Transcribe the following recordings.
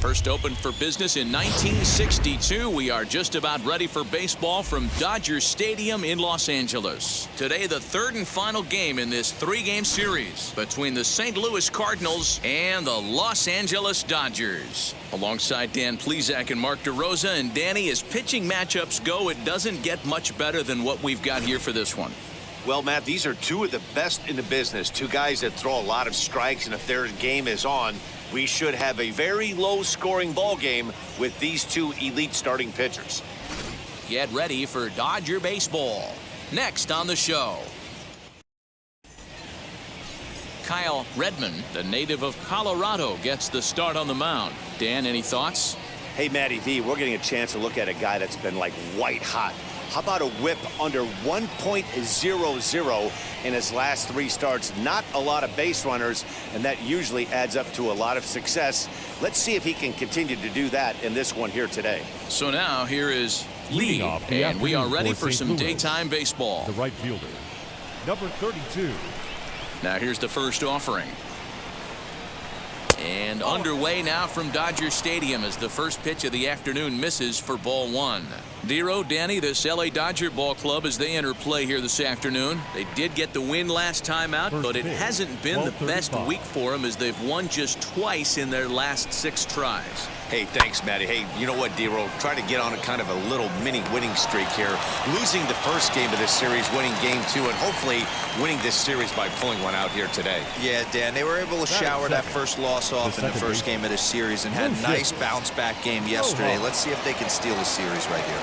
First opened for business in 1962. We are just about ready for baseball from Dodger Stadium in Los Angeles. Today, the third and final game in this three-game series between the St. Louis Cardinals and the Los Angeles Dodgers. Alongside Dan Plesac and Mark DeRosa, and Danny, as pitching matchups go, it doesn't get much better than what we've got here for this one. Well, Matt, these are two of the best in the business. Two guys that throw a lot of strikes, and if their game is on, we should have a very low-scoring ball game with these two elite starting pitchers. Get ready for Dodger baseball. Next on the show, Kyle Redmond, the native of Colorado, gets the start on the mound. Dan, any thoughts? Hey, Matty V, we're getting a chance to look at a guy that's been like white hot. How about a whip under 1.00 in his last three starts? Not a lot of base runners, and that usually adds up to a lot of success. Let's see if he can continue to do that in this one here today. So now here is Lee, and we are ready for some daytime baseball. The right fielder, number 32. Now here's the first offering. And underway now from Dodger Stadium as the first pitch of the afternoon misses for ball one. Dero, Danny, this LA Dodger ball club as they enter play here this afternoon. They did get the win last time out, but it hasn't been the best week for them as they've won just twice in their last 6 tries. Hey, thanks, Matty. Hey, you know what, Dero? Try to get on a kind of a little mini winning streak here. Losing the first game of this series, winning game 2, and hopefully winning this series by pulling one out here today. Yeah, Dan, they were able to shower that first loss off in the first game of this series and had a nice bounce-back game yesterday. Let's see if they can steal the series right here.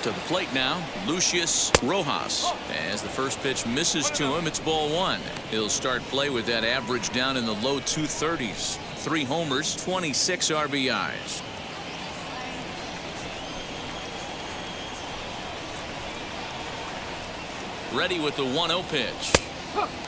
To the plate now, Lucius Rojas. As the first pitch misses to him, it's ball one. He'll start play with that average down in the low 230s. 3 homers, 26 RBIs. Ready with the 1-0 pitch.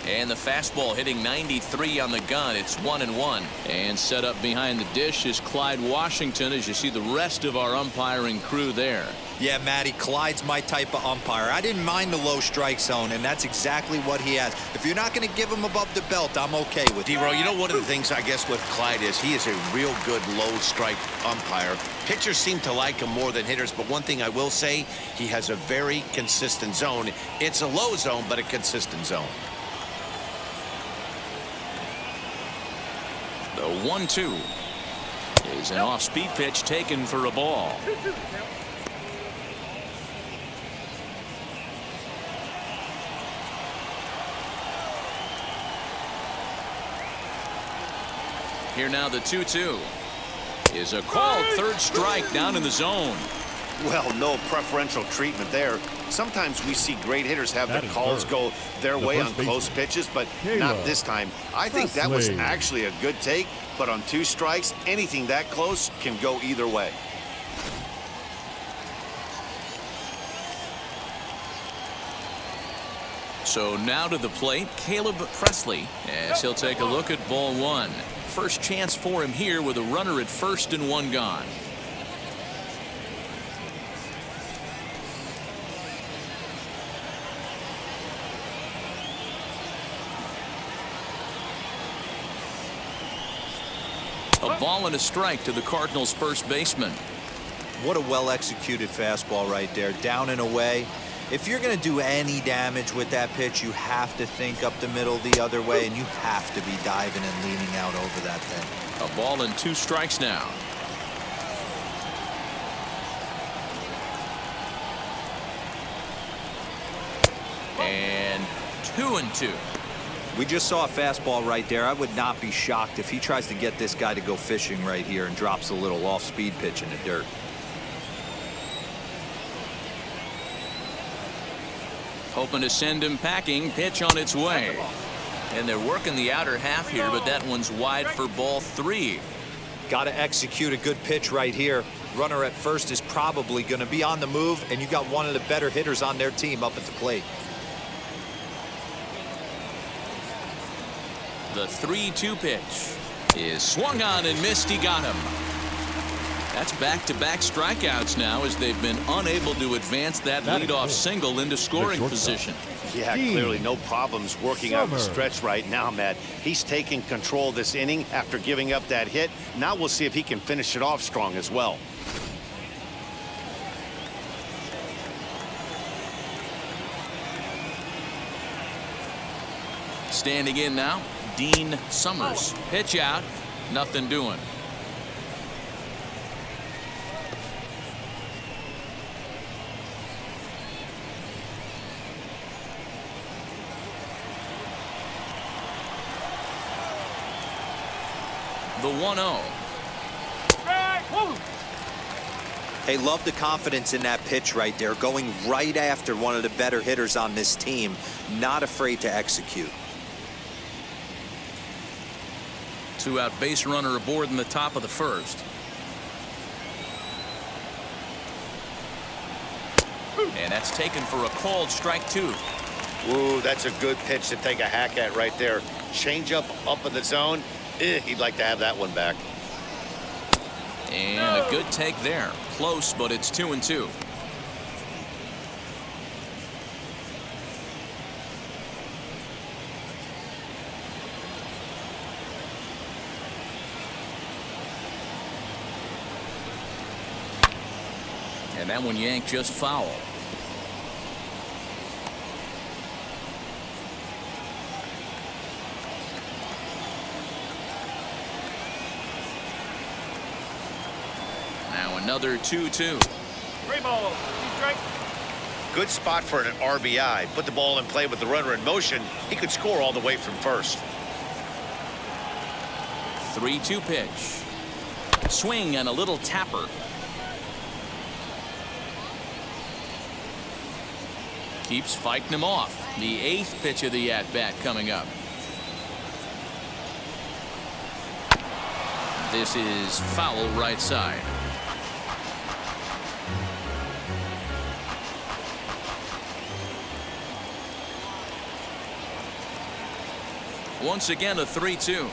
And the fastball hitting 93 on the gun. It's 1-1. And set up behind the dish is Clyde Washington as you see the rest of our umpiring crew there. Yeah, Matty, Clyde's my type of umpire. I didn't mind the low strike zone, and that's exactly what he has. If you're not going to give him above the belt, I'm okay with it. Dero, you know, one of the things I guess with Clyde is he is a real good low strike umpire. Pitchers seem to like him more than hitters, but one thing I will say, he has a very consistent zone. It's a low zone, but a consistent zone. The 1-2 is an off-speed pitch taken for a ball. Here now the 2-2 is a called third strike down in the zone. Well, no preferential treatment there. Sometimes we see great hitters have their calls go their way on close pitches, but not this time. I think that was actually a good take, but on 2 strikes, anything that close can go either way. So now to the plate, Caleb Presley, as he'll take a look at ball one. First chance for him here with a runner at first and 1 gone. A ball and a strike to the Cardinals' first baseman. What a well-executed fastball right there, down and away. If you're going to do any damage with that pitch, you have to think up the middle the other way, and you have to be diving and leaning out over that thing. A ball and 2 strikes now. And 2-2. We just saw a fastball right there. I would not be shocked if he tries to get this guy to go fishing right here and drops a little off-speed pitch in the dirt. Hoping to send him packing. Pitch on its way. And they're working the outer half here, but that one's wide for ball 3. Got to execute a good pitch right here. Runner at first is probably going to be on the move, and you got one of the better hitters on their team up at the plate. The 3-2 pitch is swung on and missed. He got him. That's back-to-back strikeouts now as they've been unable to advance that leadoff single into scoring position. Yeah, clearly no problems working out the stretch right now, Matt. He's taking control of this inning after giving up that hit. Now we'll see if he can finish it off strong as well. Standing in now, Dean Summers. Pitch out, nothing doing. The 1-0. Hey, love the confidence in that pitch right there, going right after one of the better hitters on this team, not afraid to execute. 2-out base runner aboard in the top of the first. And that's taken for a called strike 2. Ooh, that's a good pitch to take a hack at right there. Change up in the zone. He'd like to have that one back. And a good take there. Close, but it's 2-2. And that one yanked just foul. Now another 2-2. 3 balls, 2 strikes. Good spot for an RBI. Put the ball in play with the runner in motion. He could score all the way from first. 3-2 pitch. Swing and a little tapper. Keeps fighting him off. The 8th pitch of the at-bat coming up. This is foul right side. Once again, a 3-2.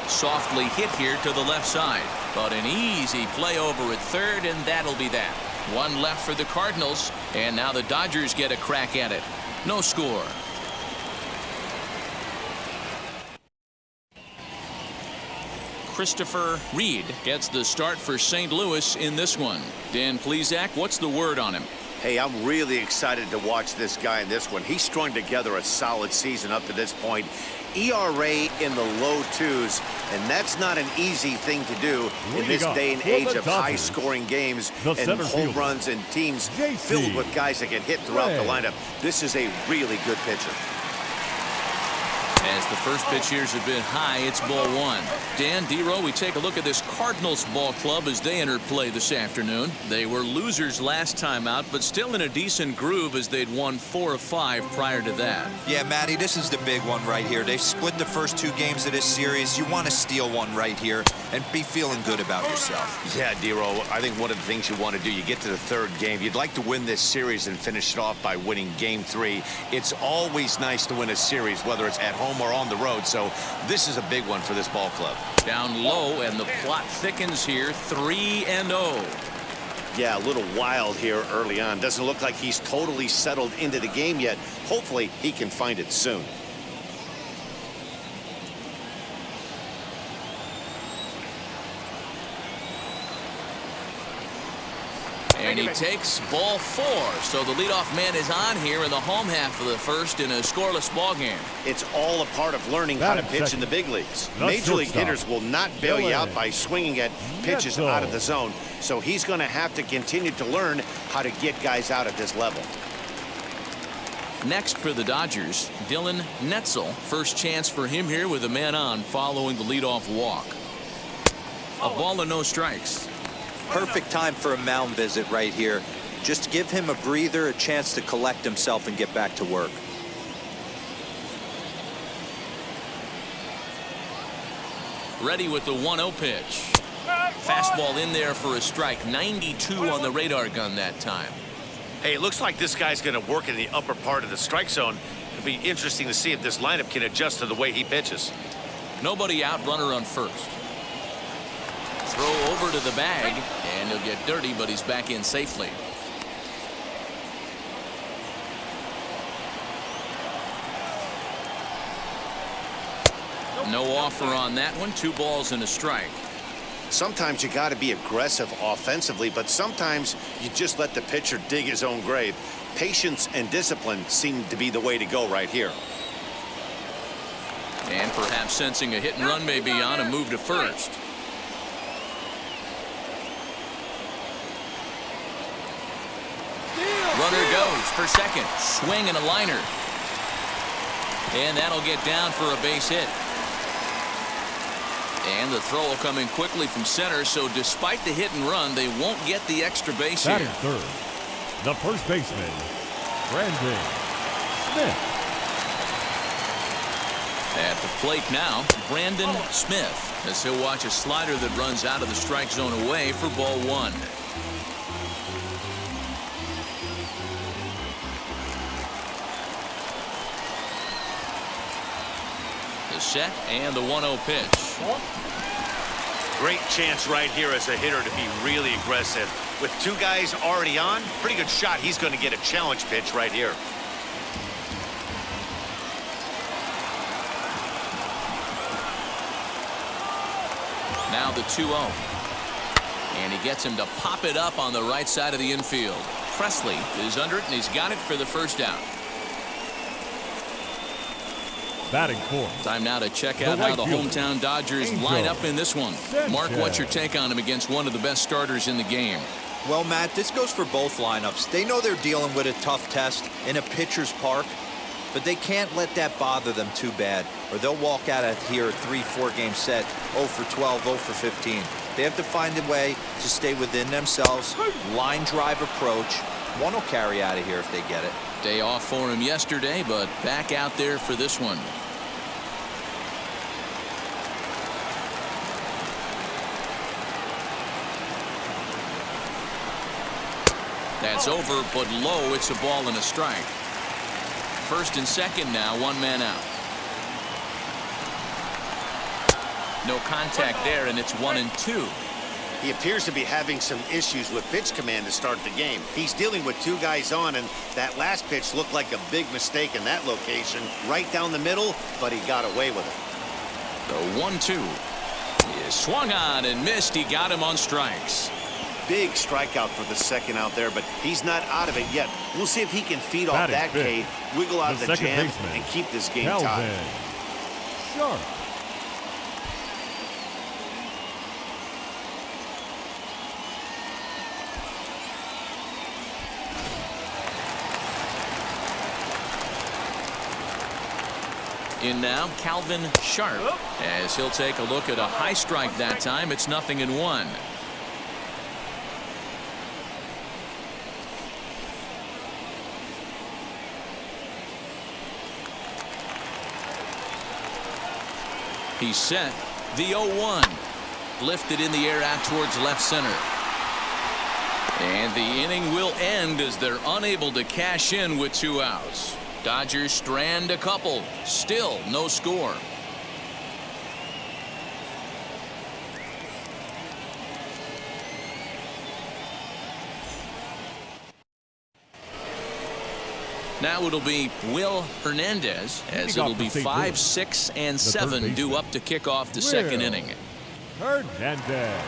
Softly hit here to the left side, but an easy play over at third, and that'll be that. One left for the Cardinals, and now the Dodgers get a crack at it. No score. Christopher Reed gets the start for St. Louis in this one. Dan Plesac, what's the word on him? Hey, I'm really excited to watch this guy in this one. He's strung together a solid season up to this point. ERA in the low 2s, and that's not an easy thing to do in this day and age of high-scoring games and home runs and teams filled with guys that can hit throughout the lineup. This is a really good pitcher. As the first pitch here is a bit high, it's ball 1. Dan, D-Row, we take a look at this Cardinals ball club as they enter play this afternoon. They were losers last time out, but still in a decent groove as they'd won 4 of 5 prior to that. Yeah, Matty, this is the big one right here. They've split the first 2 games of this series. You want to steal one right here and be feeling good about yourself. Yeah, D-Row, I think one of the things you want to do, you get to the 3rd game, you'd like to win this series and finish it off by winning game 3. It's always nice to win a series, whether it's at home or on the road, so this is a big one for this ball club. Down low, and the plot thickens here. 3-0. Yeah, a little wild here early on. Doesn't look like he's totally settled into the game yet. Hopefully he can find it soon. And he takes ball 4. So the leadoff man is on here in the home half of the first in a scoreless ball game. It's all a part of learning how to pitch in the big leagues. Major league hitters will not bail you out by swinging at pitches out of the zone. So he's going to have to continue to learn how to get guys out at this level. Next for the Dodgers, Dylan Netzel. First chance for him here with a man on following the leadoff walk. A ball and no strikes. Perfect time for a mound visit right here. Just give him a breather, a chance to collect himself and get back to work. Ready with the 1-0 pitch. Fastball in there for a strike. 92 on the radar gun that time. Hey, it looks like this guy's going to work in the upper part of the strike zone. It'll be interesting to see if this lineup can adjust to the way he pitches. Nobody out, runner on first. Throw over to the bag, and he'll get dirty, but he's back in safely. No offer on that one. 2 balls and a strike. Sometimes you got to be aggressive offensively, but sometimes you just let the pitcher dig his own grave. Patience and discipline seem to be the way to go right here. And perhaps sensing a hit and run may be on, a move to first. Runner goes for second. Swing and a liner. And that'll get down for a base hit. And the throw will come in quickly from center, so despite the hit and run, they won't get the extra base here. Batting third, the first baseman, Brandon Smith. At the plate now, Brandon Smith, as he'll watch a slider that runs out of the strike zone away for ball 1. The set and the 1-0 pitch. Great chance right here as a hitter to be really aggressive. With 2 guys already on, pretty good shot. He's going to get a challenge pitch right here. Now the 2-0. And he gets him to pop it up on the right side of the infield. Presley is under it, and he's got it for the first out. Batting fourth. Time now to check out how the hometown Dodgers line up in this one. Mark, what's your take on him against one of the best starters in the game? Well, Matt, this goes for both lineups. They know they're dealing with a tough test in a pitcher's park, but they can't let that bother them too bad, or they'll walk out of here a 3-4 game set, 0 for 12, 0 for 15. They have to find a way to stay within themselves, line drive approach. One will carry out of here if they get it. Day off for him yesterday, but back out there for this one. That's over, but low. It's a ball and a strike. First and second now, 1 man out. No contact there, and it's 1-2. He appears to be having some issues with pitch command to start the game. He's dealing with 2 guys on, and that last pitch looked like a big mistake in that location. Right down the middle, but he got away with it. The 1-2 is swung on and missed. He got him on strikes. Big strikeout for the second out there, but he's not out of it yet. We'll see if he can feed off that K, wiggle out of the jam, and keep this game tied. Sharp. In now, Calvin Sharp, as he'll take a look at a high strike that time. It's 0-1. He's set. The 0-1. Lifted in the air out towards left center. And the inning will end as they're unable to cash in with 2 outs. Dodgers strand a couple. Still no score. Now it'll be Will Hernandez, as it'll be 5, 6, and 7 due up to kick off the second inning. Hernandez.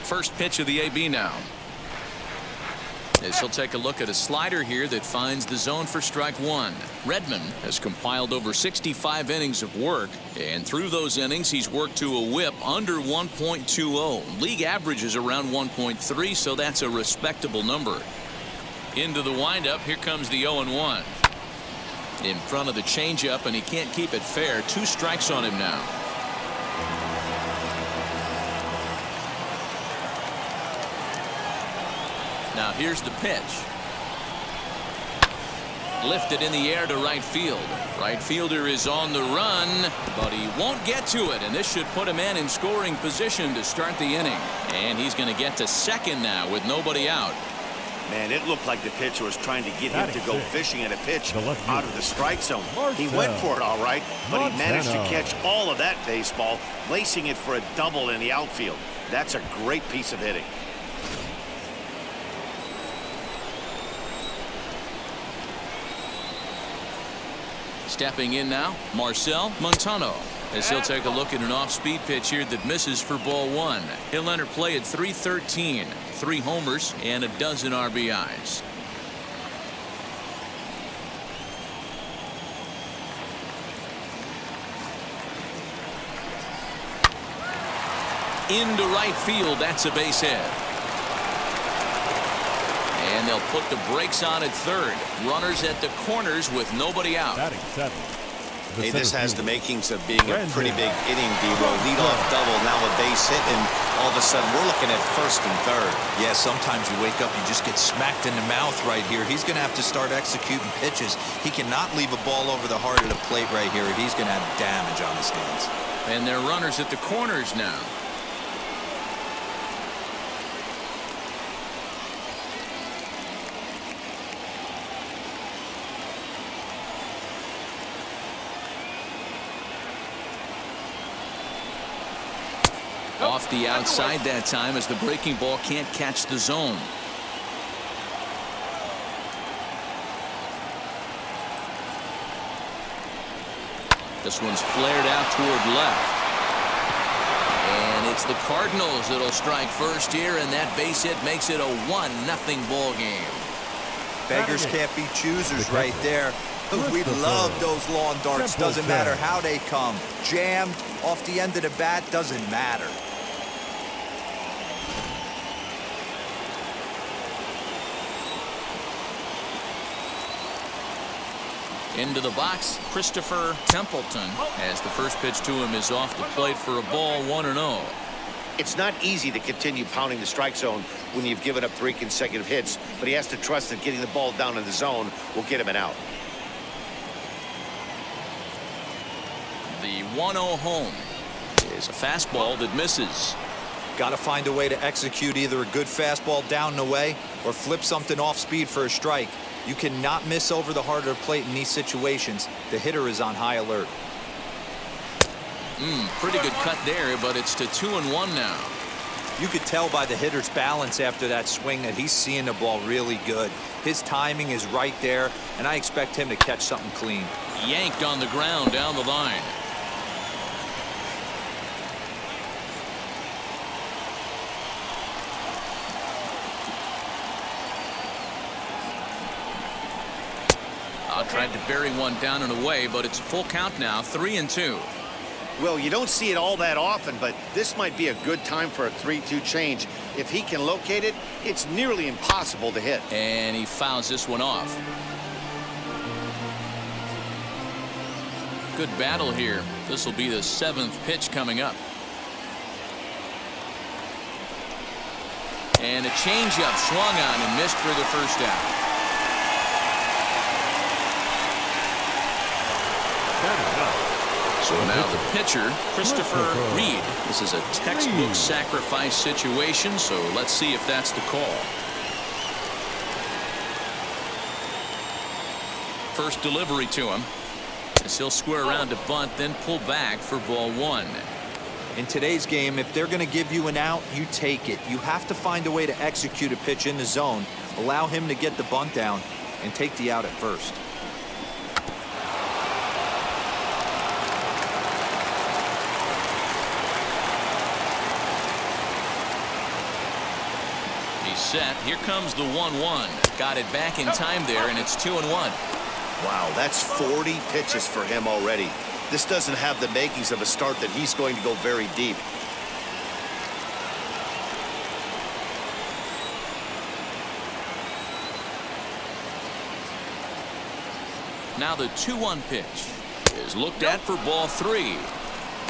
First pitch of the AB now. As he'll take a look at a slider here that finds the zone for strike 1. Redmond has compiled over 65 innings of work, and through those innings he's worked to a whip under 1.20. League average is around 1.3, so that's a respectable number. Into the windup, here comes the 0-1. In front of the changeup, and he can't keep it fair. 2 strikes on him now. Now here's the pitch. Lifted in the air to right field. Right fielder is on the run, but he won't get to it, and this should put a man in scoring position to start the inning. And he's going to get to second now with nobody out. Man, it looked like the pitcher was trying to get him to go fishing at a pitch out of the strike zone. He went for it all right, but he managed to catch all of that baseball, lacing it for a double in the outfield. That's a great piece of hitting. Stepping in now, Marcel Montano, as he'll take a look at an off-speed pitch here that misses for ball one. He'll enter play at 313, 3 homers and a dozen RBIs. Into right field, that's a base hit. And they'll put the brakes on at third. Runners at the corners with nobody out. Batting 7. Hey, this has the makings of being a pretty big inning, D-Roll. Leadoff double, now a base hit, and all of a sudden we're looking at first and third. Yeah, sometimes you wake up, you just get smacked in the mouth right here. He's going to have to start executing pitches. He cannot leave a ball over the heart of the plate right here. He's going to have damage on his hands. And they're runners at the corners now. Off the outside that time as the breaking ball can't catch the zone. This one's flared out toward left. And it's the Cardinals that'll strike first here, and that base hit makes it a 1-0 ball game. Beggars can't be choosers right there. We love those lawn darts. Doesn't matter how they come. Jammed off the end of the bat, doesn't matter. Into the box, Christopher Templeton, as the first pitch to him is off the plate for a ball, 1-0. It's not easy to continue pounding the strike zone when you've given up 3 consecutive hits, but he has to trust that getting the ball down in the zone will get him an out. The 1-0 home is a fastball that misses. Got to find a way to execute either a good fastball down and away or flip something off speed for a strike. You cannot miss over the heart of the plate in these situations. The hitter is on high alert. Pretty good cut there, but it's to 2-1 now. You could tell by the hitter's balance after that swing that he's seeing the ball really good. His timing is right there, and I expect him to catch something clean. Yanked on the ground down the line. Tried to bury one down and away, but it's a full count now, 3-2. Well, you don't see it all that often, but this might be a good time for a 3-2 change. If he can locate it, it's nearly impossible to hit. And he fouls this one off. Good battle here. This will be the 7th pitch coming up. And a changeup swung on and missed for the first out. So now the pitcher, Christopher Reed. This is a textbook sacrifice situation, so let's see if that's the call. First delivery to him, as he'll square around to bunt, then pull back for ball 1. In today's game, if they're going to give you an out, you take it. You have to find a way to execute a pitch in the zone, allow him to get the bunt down, and take the out at first. Set. Here comes the 1-1. Got it back in time there, and it's 2-1. Wow, that's 40 pitches for him already. This doesn't have the makings of a start that he's going to go very deep. Now the 2-1 pitch is looked at for ball 3.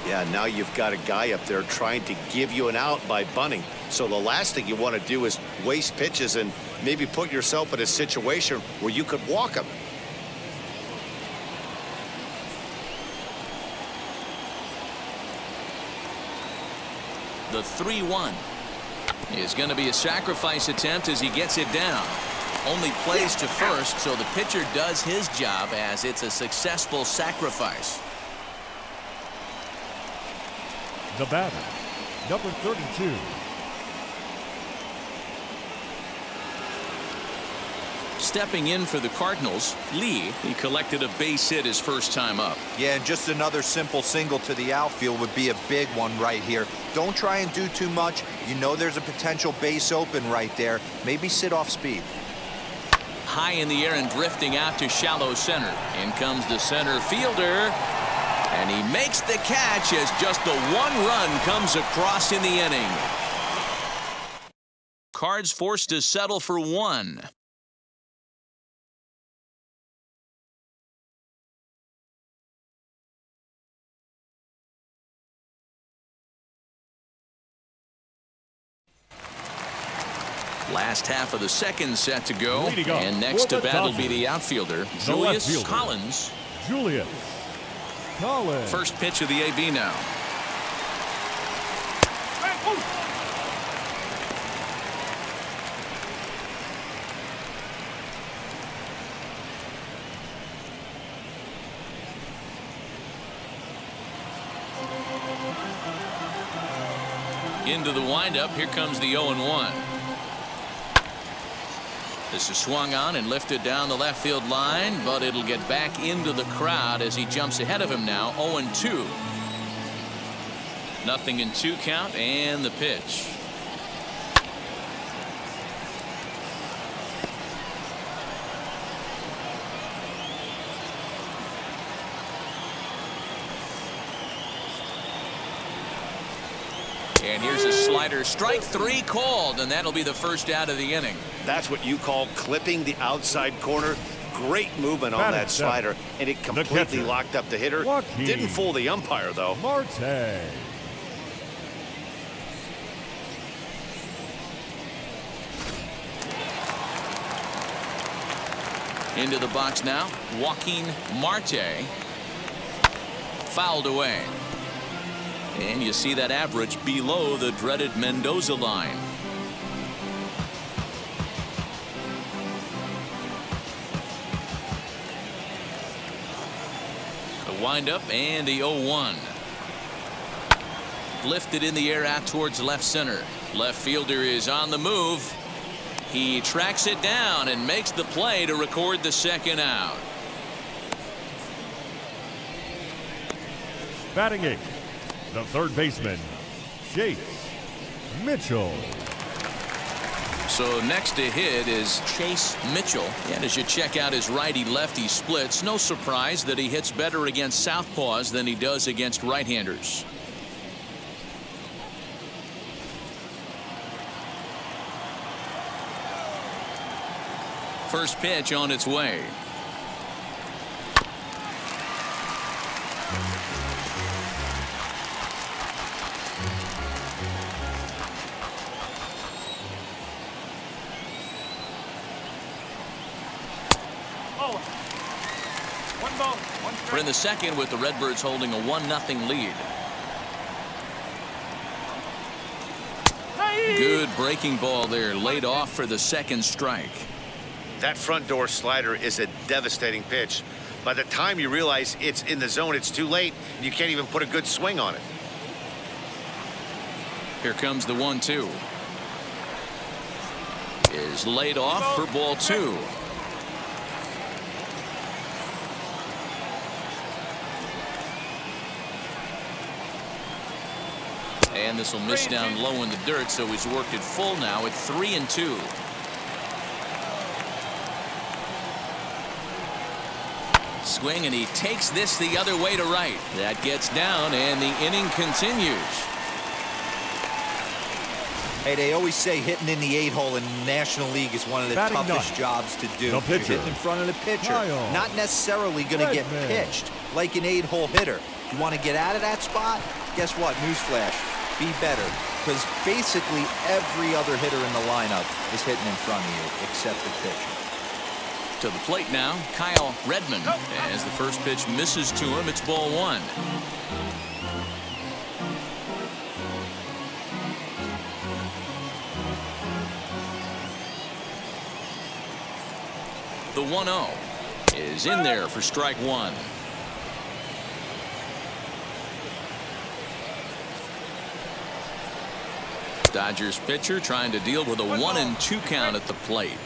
Yeah, now you've got a guy up there trying to give you an out by bunting. So the last thing you want to do is waste pitches and maybe put yourself in a situation where you could walk him. The 3-1 is going to be a sacrifice attempt as he gets it down. Only plays to first, so the pitcher does his job as it's a successful sacrifice. The batter, number 32. stepping in for the Cardinals, Lee. He collected a base hit his first time up. Yeah, and just another simple single to the outfield would be a big one right here. Don't try and do too much. You know there's a potential base open right there. Maybe sit off speed. High in the air and drifting out to shallow center. In comes the center fielder. And he makes the catch as just the one run comes across in the inning. Cards forced to settle for one. Last half of the second set to go. And next to bat will be the outfielder, Julius Collins. Julius Collins. First pitch of the AB now. Into the windup. Here comes the 0-1. This is swung on and lifted down the left field line, but it'll get back into the crowd as he jumps ahead of him now. 0-2. Nothing in 2 count, and the pitch. And here's a slider. Strike 3 called, and that'll be the first out of the inning. That's what you call clipping the outside corner. Great movement on that slider, and it completely locked up the hitter. Didn't fool the umpire, though. Marte. Into the box now, Joaquin Marte. Fouled away. And you see that average below the dreaded Mendoza line. The windup and the 0-1. Lifted in the air out towards left center. Left fielder is on the move. He tracks it down and makes the play to record the second out. Batting 8th, the third baseman, Chase Mitchell. So next to hit is Chase Mitchell. And as you check out his righty-lefty splits, no surprise that he hits better against southpaws than he does against right-handers. First pitch on its way. We're in the second with the Redbirds holding a 1-0 lead. Good breaking ball there, laid off for the second strike. That front door slider is a devastating pitch. By the time you realize it's in the zone, it's too late. You can't even put a good swing on it. Here comes the 1-2. Is laid off for ball 2. And this will miss down low in the dirt, so he's worked it full now at 3-2. Swing, and he takes this the other way to right. That gets down, and the inning continues. Hey, they always say hitting in the 8-hole in the National League is one of the toughest jobs to do. You're hitting in front of the pitcher, not necessarily going to get pitched like an 8-hole hitter. You want to get out of that spot? Guess what? Newsflash. Be better, because basically every other hitter in the lineup is hitting in front of you except the pitcher. To the plate now, Kyle Redmond. As the first pitch misses to him, it's ball 1. The 1-0 is in there for strike 1. Dodgers pitcher trying to deal with a 1-2 count at the plate.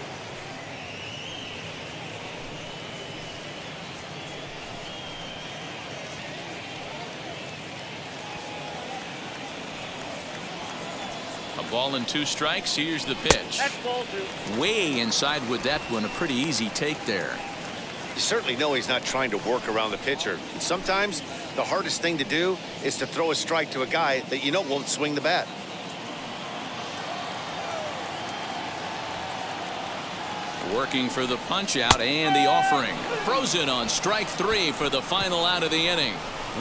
ball and 2 strikes. Here's the pitch. That's ball 2. Way inside with that one. A pretty easy take there. You certainly know he's not trying to work around the pitcher. And sometimes the hardest thing to do is to throw a strike to a guy that you know won't swing the bat. Working for the punch out and the offering. Throws in on strike 3 for the final out of the inning.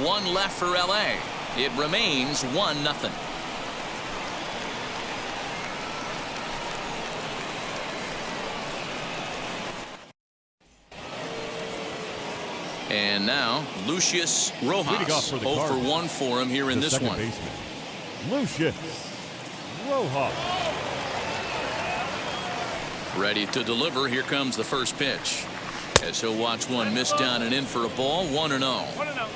1 left for LA. It remains 1-0. And now Lucius Rojas. 0 for 1 for him here in this one. Baseman, Lucius Rojas. Ready to deliver. Here comes the first pitch. As he'll watch one miss down and in for a ball. 1-0. 1-0.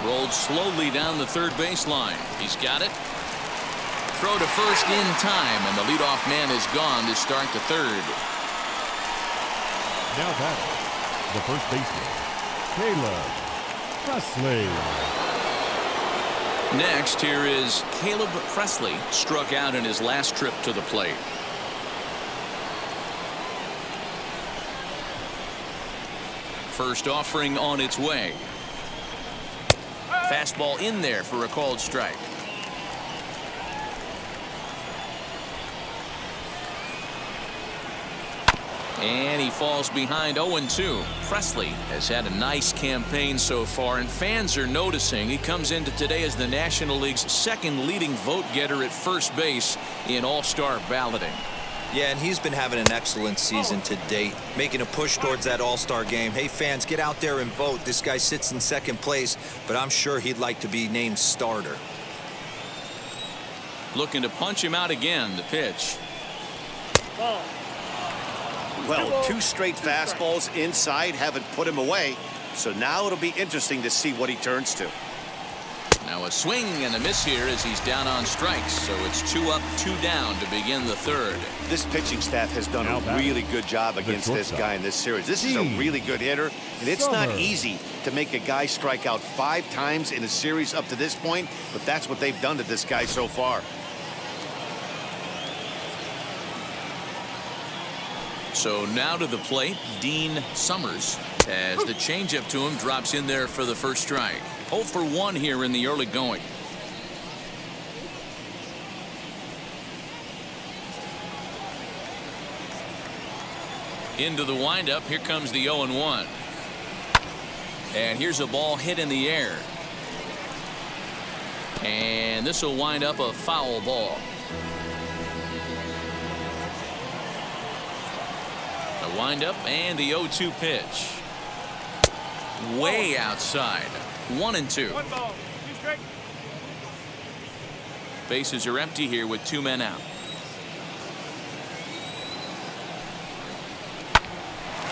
Rolled slowly down the third baseline. He's got it. Throw to first in time, and the leadoff man is gone to start the third. Now batting, the first baseman, Caleb Presley. Next, here is Caleb Presley, struck out in his last trip to the plate. First offering on its way. Fastball in there for a called strike. And he falls behind 0-2. Presley has had a nice campaign so far, and fans are noticing. He comes into today as the National League's 2nd leading vote getter at first base in all-star balloting. Yeah, and he's been having an excellent season to date, making a push towards that all-star game. Hey, fans, get out there and vote. This guy sits in 2nd place, but I'm sure he'd like to be named starter. Looking to punch him out again. The pitch. Ball. Well, 2 straight fastballs inside haven't put him away. So now it'll be interesting to see what he turns to. Now a swing and a miss here as he's down on strikes. So it's 2 up, 2 down to begin the third. This pitching staff has done a really good job against this guy in this series. This is a really good hitter, and it's not easy to make a guy strike out 5 times in a series up to this point, but that's what they've done to this guy so far. So now to the plate, Dean Summers, as the changeup to him drops in there for the first strike. 0 for 1 here in the early going. Into the windup. Here comes the 0-1. And here's a ball hit in the air. And this will wind up a foul ball. The windup and the 0-2 pitch. Way outside. 1-2. 1 ball. 2 strikes. Bases are empty here with 2 men out.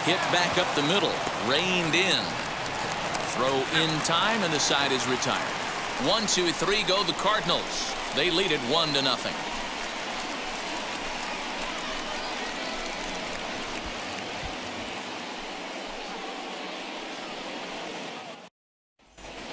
Hit back up the middle. Reined in. Throw in time, and the side is retired. 1, 2, 3 go the Cardinals. They lead it 1-0.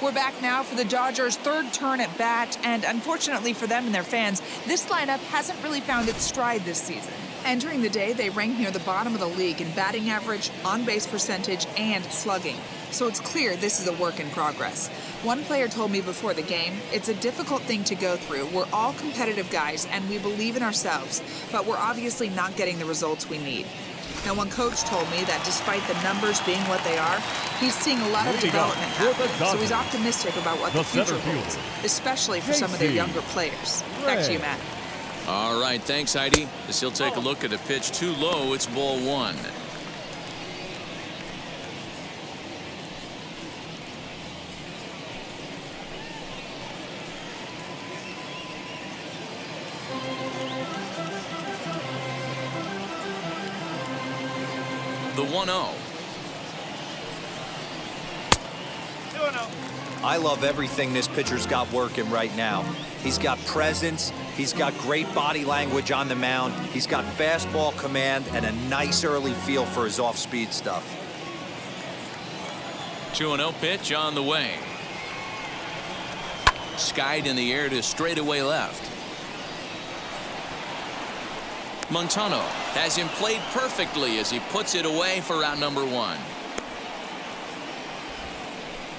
We're back now for the Dodgers' 3rd turn at bat, and unfortunately for them and their fans, this lineup hasn't really found its stride this season. Entering the day, they ranked near the bottom of the league in batting average, on-base percentage, and slugging. So it's clear this is a work in progress. One player told me before the game, it's a difficult thing to go through. We're all competitive guys, and we believe in ourselves, but we're obviously not getting the results we need. Now, one coach told me that despite the numbers being what they are, he's seeing a lot of development happening, so he's optimistic about what the future holds, especially for some of their younger players. Back to you, Matt. All right, thanks, Heidi. As he'll take a look at a pitch too low, it's ball 1. The 1-0. 2-0. I love everything this pitcher's got working right now. He's got presence. He's got great body language on the mound. He's got fastball command and a nice early feel for his off-speed stuff. 2-0 pitch on the way. Skied in the air to straightaway left. Montano has him played perfectly as he puts it away for out number 1.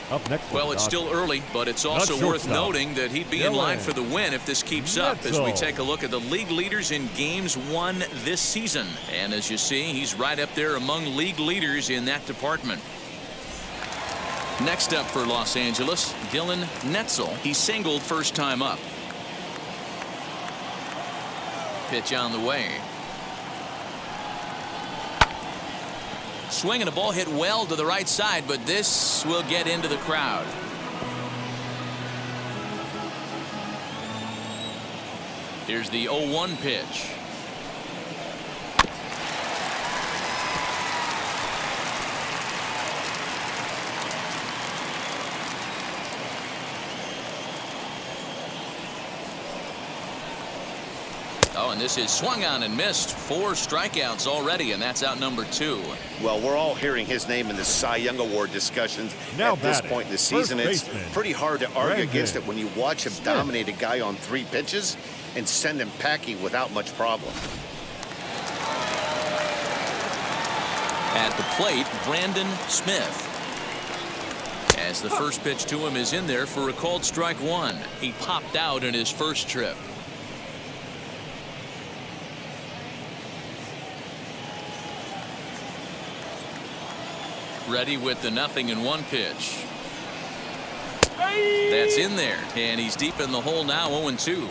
Up next. Well, it's still early, but it's also worth noting that he'd be in line for the win if this keeps up as we take a look at the league leaders in games won this season. And as you see, he's right up there among league leaders in that department. Next up for Los Angeles, Dylan Netzel. He singled first time up. Pitch on the way. Swinging a ball hit well to the right side, but this will get into the crowd. Here's the 0-1 pitch. Oh, and this is swung on and missed. 4 strikeouts already, and that's out number 2. Well, we're all hearing his name in the Cy Young Award discussions at this point in the season. It's pretty hard to argue against it when you watch him dominate a guy on 3 pitches and send him packing without much problem. At the plate, Brandon Smith. As the first pitch to him is in there for a called strike 1. He popped out in his first trip. Ready with the 0-1 pitch. That's in there, and he's deep in the hole now. 0-2.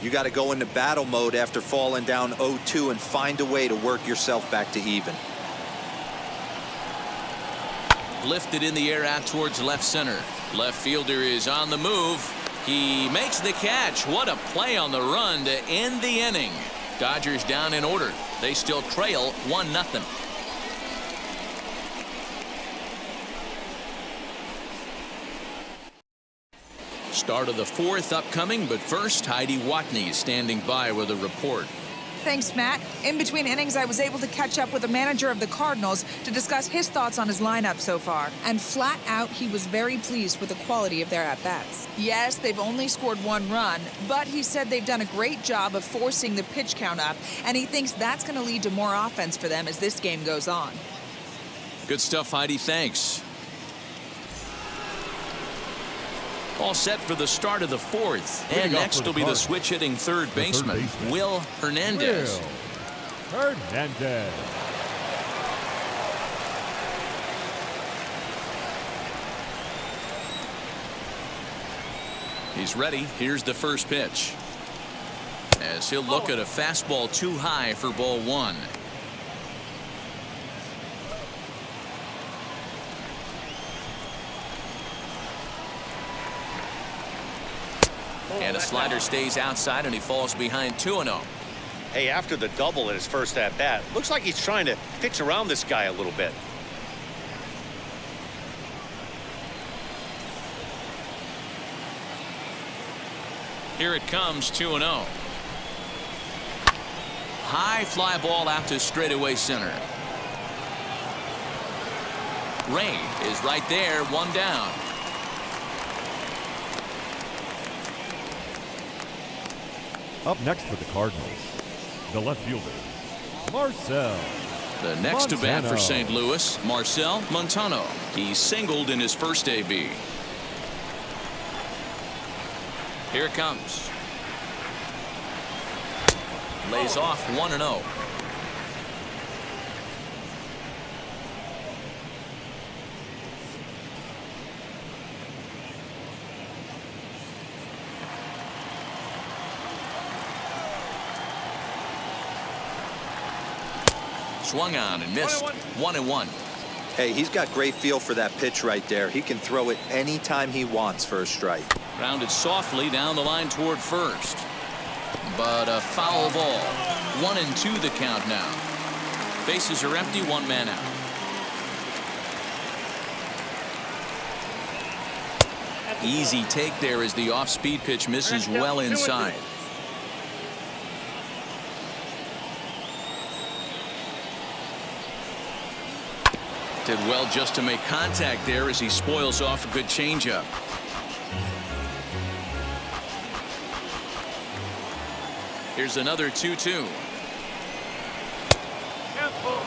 You got to go into battle mode after falling down 0-2 and find a way to work yourself back to even. Lifted in the air out towards left center. Left fielder is on the move. He makes the catch. What a play on the run to end the inning. Dodgers down in order. They still trail 1-0. Start of the 4th upcoming, but first, Heidi Watney is standing by with a report. Thanks, Matt. In between innings, I was able to catch up with the manager of the Cardinals to discuss his thoughts on his lineup so far. And flat out, he was very pleased with the quality of their at-bats. Yes, they've only scored 1 run, but he said they've done a great job of forcing the pitch count up, and he thinks that's going to lead to more offense for them as this game goes on. Good stuff, Heidi. Thanks. All set for the start of the 4th. And next will be the switch-hitting third baseman, Will Hernandez. Hernandez. He's ready. Here's the first pitch. As he'll look at a fastball too high for ball 1. And a slider stays outside, and he falls behind 2-0. Hey, after the double in his first at-bat, looks like he's trying to pitch around this guy a little bit. Here it comes, 2-0. High fly ball out to straightaway center. Ray is right there, 1 down. Up next for the Cardinals, the left fielder, Marcel. The next to bat for Montano. St. Louis, Marcel Montano. He singled in his first AB. Here it comes. Lays off 1-0. Swung on and missed. 1-1. Hey, he's got great feel for that pitch right there. He can throw it anytime he wants for a strike. Rounded softly down the line toward first. But a foul ball. 1-2 the count now. Bases are empty, 1 man out. Easy take there as the off-speed pitch misses well inside. Did well just to make contact there as he spoils off a good changeup. Here's another 2-2. Careful.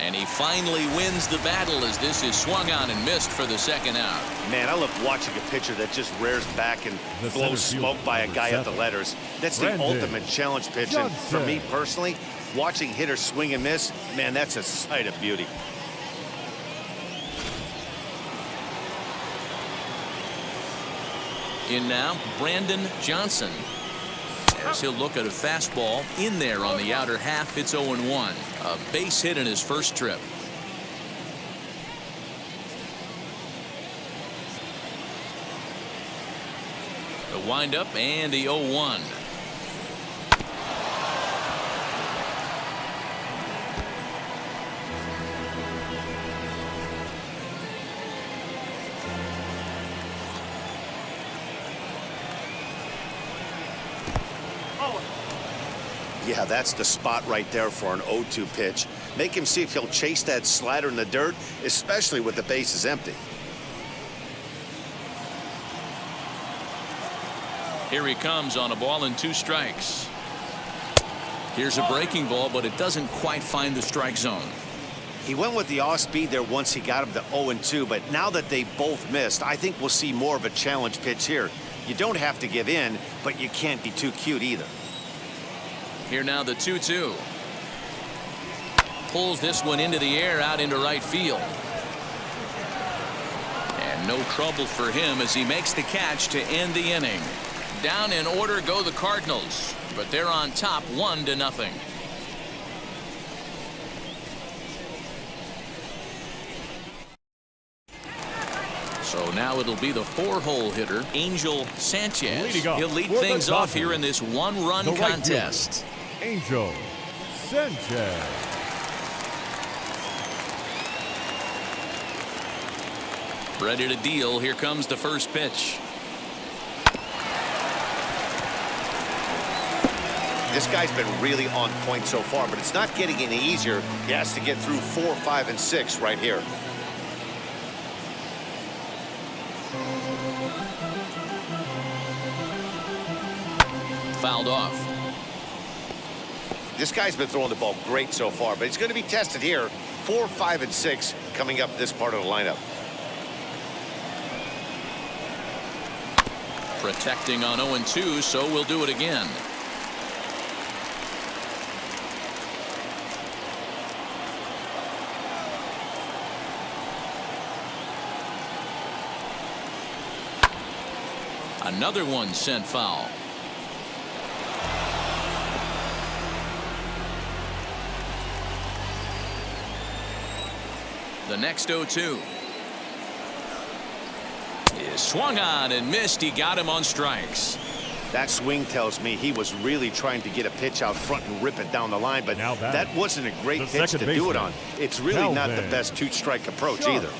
And he finally wins the battle as this is swung on and missed for the second out. Man, I love watching a pitcher that just rears back and The blows center smoke fielder, by a number guy at the 7, letters. That's the Brandon ultimate challenge pitch. And for me Johnson. personally, watching hitters swing and miss, man, that's a sight of beauty. In now, Brandon Johnson. As he'll look at a fastball in there on the outer half. It's 0-1. A base hit in his first trip. The windup and the 0-1. Yeah, that's the spot right there for an 0-2 pitch. Make him see if he'll chase that slider in the dirt, especially with the bases empty. Here he comes on a ball and 2 strikes. Here's a breaking ball, but it doesn't quite find the strike zone. He went with the off speed there once he got him to 0-2, but now that they both missed, I think we'll see more of a challenge pitch here. You don't have to give in, but you can't be too cute either. Here now the 2-2. Pulls this one into the air out into right field. And no trouble for him as he makes the catch to end the inning. Down in order go the Cardinals, but they're on top 1-0. So now it'll be the 4-hole hitter, Angel Sanchez. Leading off He'll lead for the things off Dodgers, here in this one-run the right contest. Angel Sanchez. Ready to deal. Here comes the first pitch. This guy's been really on point so far, but it's not getting any easier. He has to get through 4, 5, and 6 right here. Fouled off. This guy's been throwing the ball great so far, but he's going to be tested here. 4, 5, and 6 coming up this part of the lineup. Protecting on 0-2, so we'll do it again. Another one sent foul. The next 0-2 is swung on and missed. He got him on strikes. That swing tells me he was really trying to get a pitch out front and rip it down the line, but Now that wasn't a great the pitch to second do it baseman, on. It's really not the Calvin best 2-strike approach Sharp. either.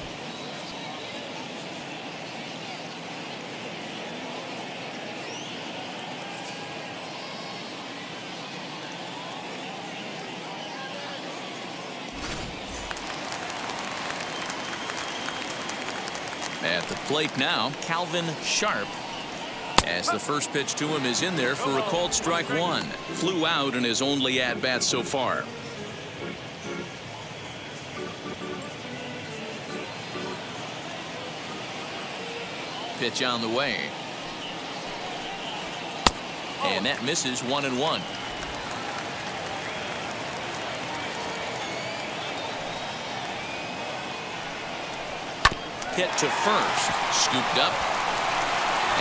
At the plate now, Calvin Sharp. As the first pitch to him is in there for a called strike 1. Flew out in his only at-bat so far. Pitch on the way. And that misses 1-1. Hit to first. Scooped up.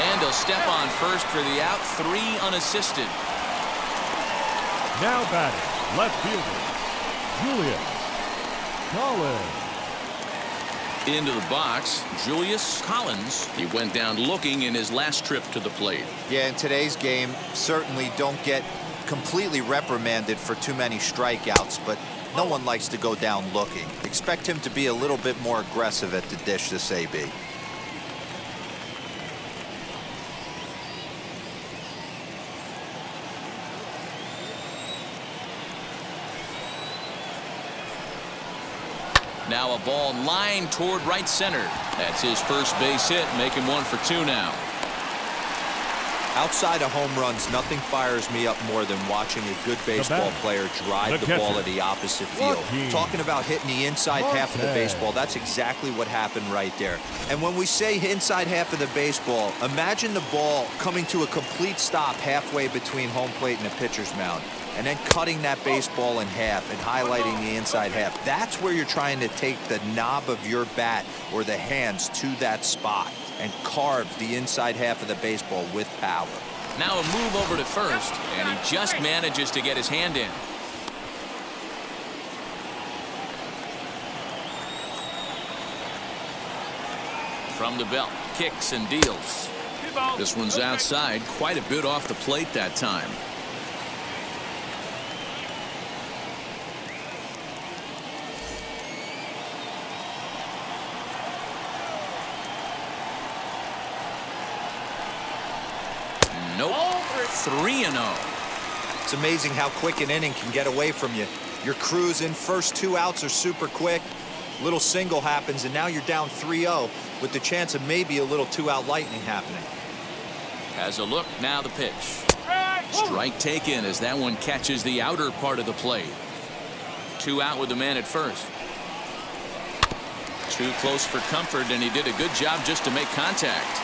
And he'll step on first for the out. 3 unassisted. Now batting, left fielder, Julius Collins. Into the box, Julius Collins. He went down looking in his last trip to the plate. Yeah, in today's game, certainly don't get completely reprimanded for too many strikeouts, but no one likes to go down looking. Expect him to be a little bit more aggressive at the dish this AB. Now a ball lined toward right center. That's his first base hit, making 1 for 2 now. Outside of home runs, nothing fires me up more than watching a good baseball player drive the ball at the opposite field. Talking about hitting the inside half of the baseball, that's exactly what happened right there. And when we say inside half of the baseball, imagine the ball coming to a complete stop halfway between home plate and the pitcher's mound, and then cutting that baseball in half and highlighting the inside half. That's where you're trying to take the knob of your bat or the hands to that spot and carve the inside half of the baseball with power. Now a move over to first, and he just manages to get his hand in. From the belt, kicks and deals. This one's outside, quite a bit off the plate that time. Nope. 3-0. It's amazing how quick an inning can get away from you. You're cruising. First 2 outs are super quick. Little single happens, and now you're down 3-0 with the chance of maybe a little 2-out lightning happening. Has a look. Now the pitch. Strike taken as that one catches the outer part of the plate. 2 out with the man at first. Too close for comfort, and he did a good job just to make contact.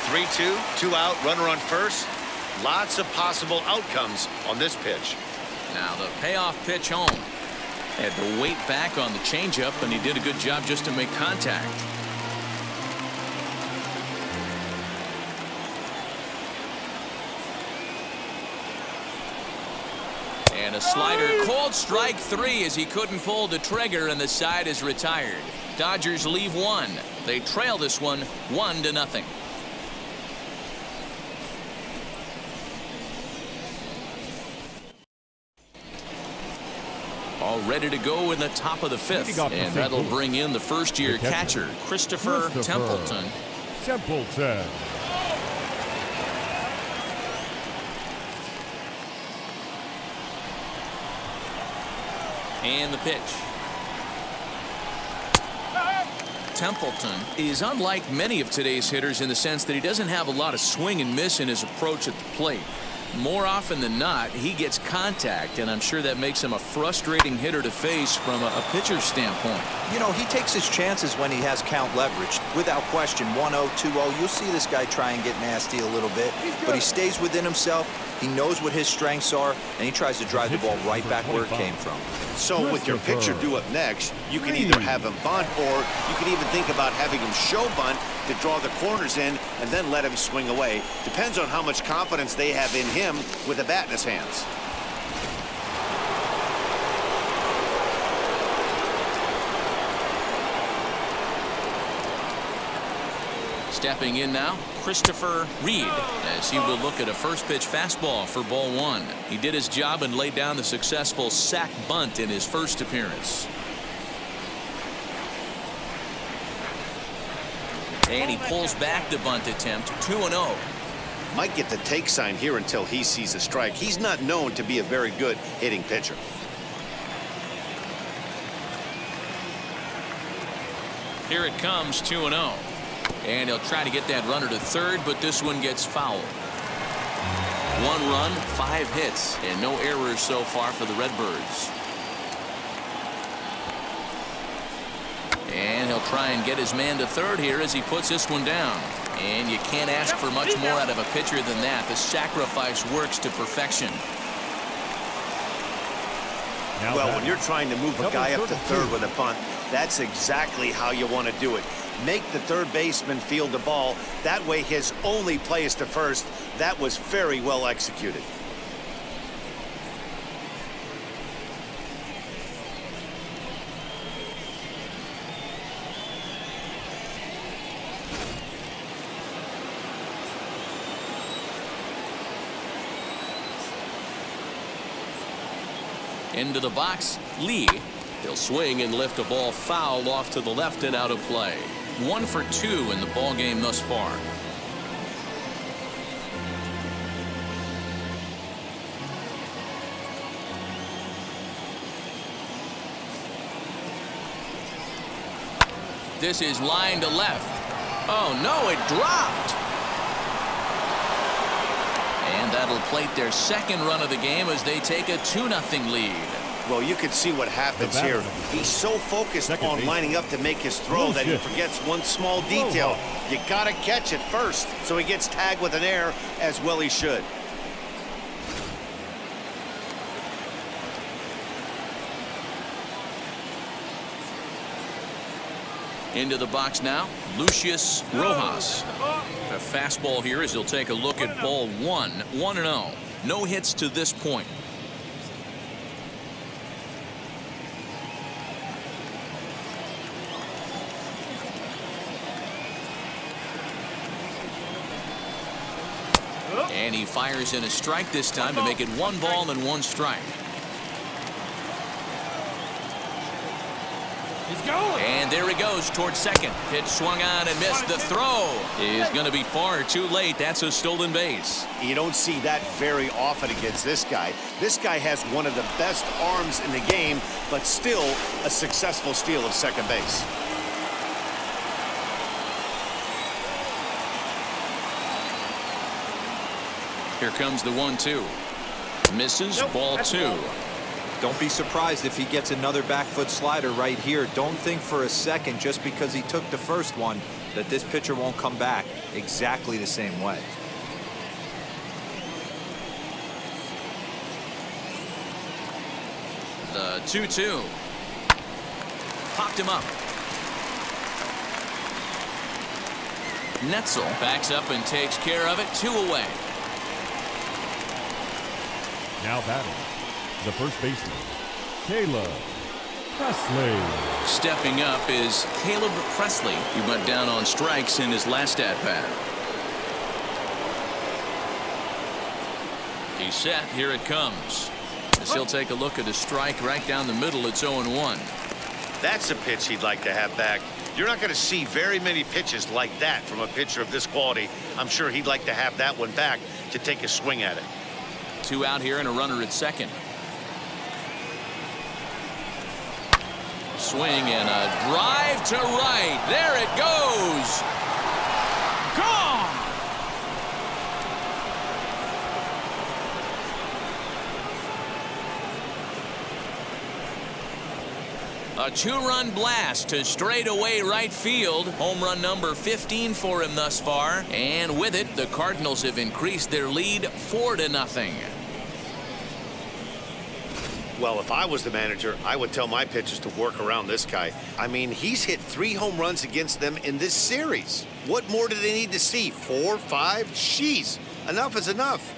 3-2, 2 out, runner on first. Lots of possible outcomes on this pitch. Now the payoff pitch home. Had to wait back on the changeup, and he did a good job just to make contact. And a slider, called strike 3 as he couldn't pull the trigger, and the side is retired. Dodgers leave 1. They trail this one 1-0. All ready to go in the top of the 5th, and that'll bring in the first-year catcher, Christopher Templeton. And the pitch. Templeton is unlike many of today's hitters in the sense that he doesn't have a lot of swing and miss in his approach at the plate. More often than not, he gets contact, and I'm sure that makes him a frustrating hitter to face from a pitcher's standpoint. You know, he takes his chances when he has count leverage. Without question, 1-0, 2-0, you'll see this guy try and get nasty a little bit, but he stays within himself. He knows what his strengths are, and he tries to drive the ball right back where it came from. So with your pitcher due up next, you can either have him bunt, or you can even think about having him show bunt to draw the corners in and then let him swing away. Depends on how much confidence they have in him with a bat in his hands. Stepping in now, Christopher Reed, as he will look at a first pitch fastball for ball 1. He did his job and laid down the successful sac bunt in his first appearance. And he pulls back the bunt attempt, 2-0. Might get the take sign here until he sees a strike. He's not known to be a very good hitting pitcher. Here it comes, 2-0. And he'll try to get that runner to third, but this one gets fouled. 1 run, 5 hits, and no errors so far for the Redbirds. And he'll try and get his man to third here as he puts this one down. And you can't ask for much more out of a pitcher than that. The sacrifice works to perfection. Well, when you're trying to move a guy up to third with a bunt, that's exactly how you want to do it. Make the third baseman field the ball. That way his only play is to first. That was very well executed. Into the box, Lee. He'll swing and lift a ball foul off to the left and out of play. 1 for 2 in the ball game thus far. This is line to left. Oh, no, it dropped. And that'll plate their second run of the game as they take a 2-0 lead. Well, you can see what happens here. He's so focused on lining up to make his throw that he forgets one small detail. You got to catch it first. So he gets tagged with an error, as well he should. Into the box now, Lucius Rojas. The fastball here as he'll take a look at ball 1, 1-0. No hits to this point. And he fires in a strike this time to make it 1 ball and 1 strike. He's going. And there he goes towards second. Pitch swung on and missed. The throw is going to be far too late. That's a stolen base. You don't see that very often against this guy. This guy has one of the best arms in the game, but still a successful steal of second base. Here comes the 1-2. Misses. Ball 2. Don't be surprised if he gets another back foot slider right here. Don't think for a second, just because he took the first one, that this pitcher won't come back exactly the same way. The 2-2. Popped him up. Netzel backs up and takes care of it. 2 away. Now batting, the first baseman, Caleb Presley. Stepping up is Caleb Presley. He went down on strikes in his last at-bat. He's set. Here it comes. As he'll take a look at a strike right down the middle. It's 0-1. That's a pitch he'd like to have back. You're not going to see very many pitches like that from a pitcher of this quality. I'm sure he'd like to have that one back to take a swing at it. 2 out here and a runner at second. Swing and a drive to right. There it goes. Gone. A 2-run blast to straightaway right field. Home run number 15 for him thus far. And with it, the Cardinals have increased their lead 4-0. Well, if I was the manager, I would tell my pitchers to work around this guy. I mean, he's hit 3 home runs against them in this series. What more do they need to see? 4, 5? Jeez, enough is enough.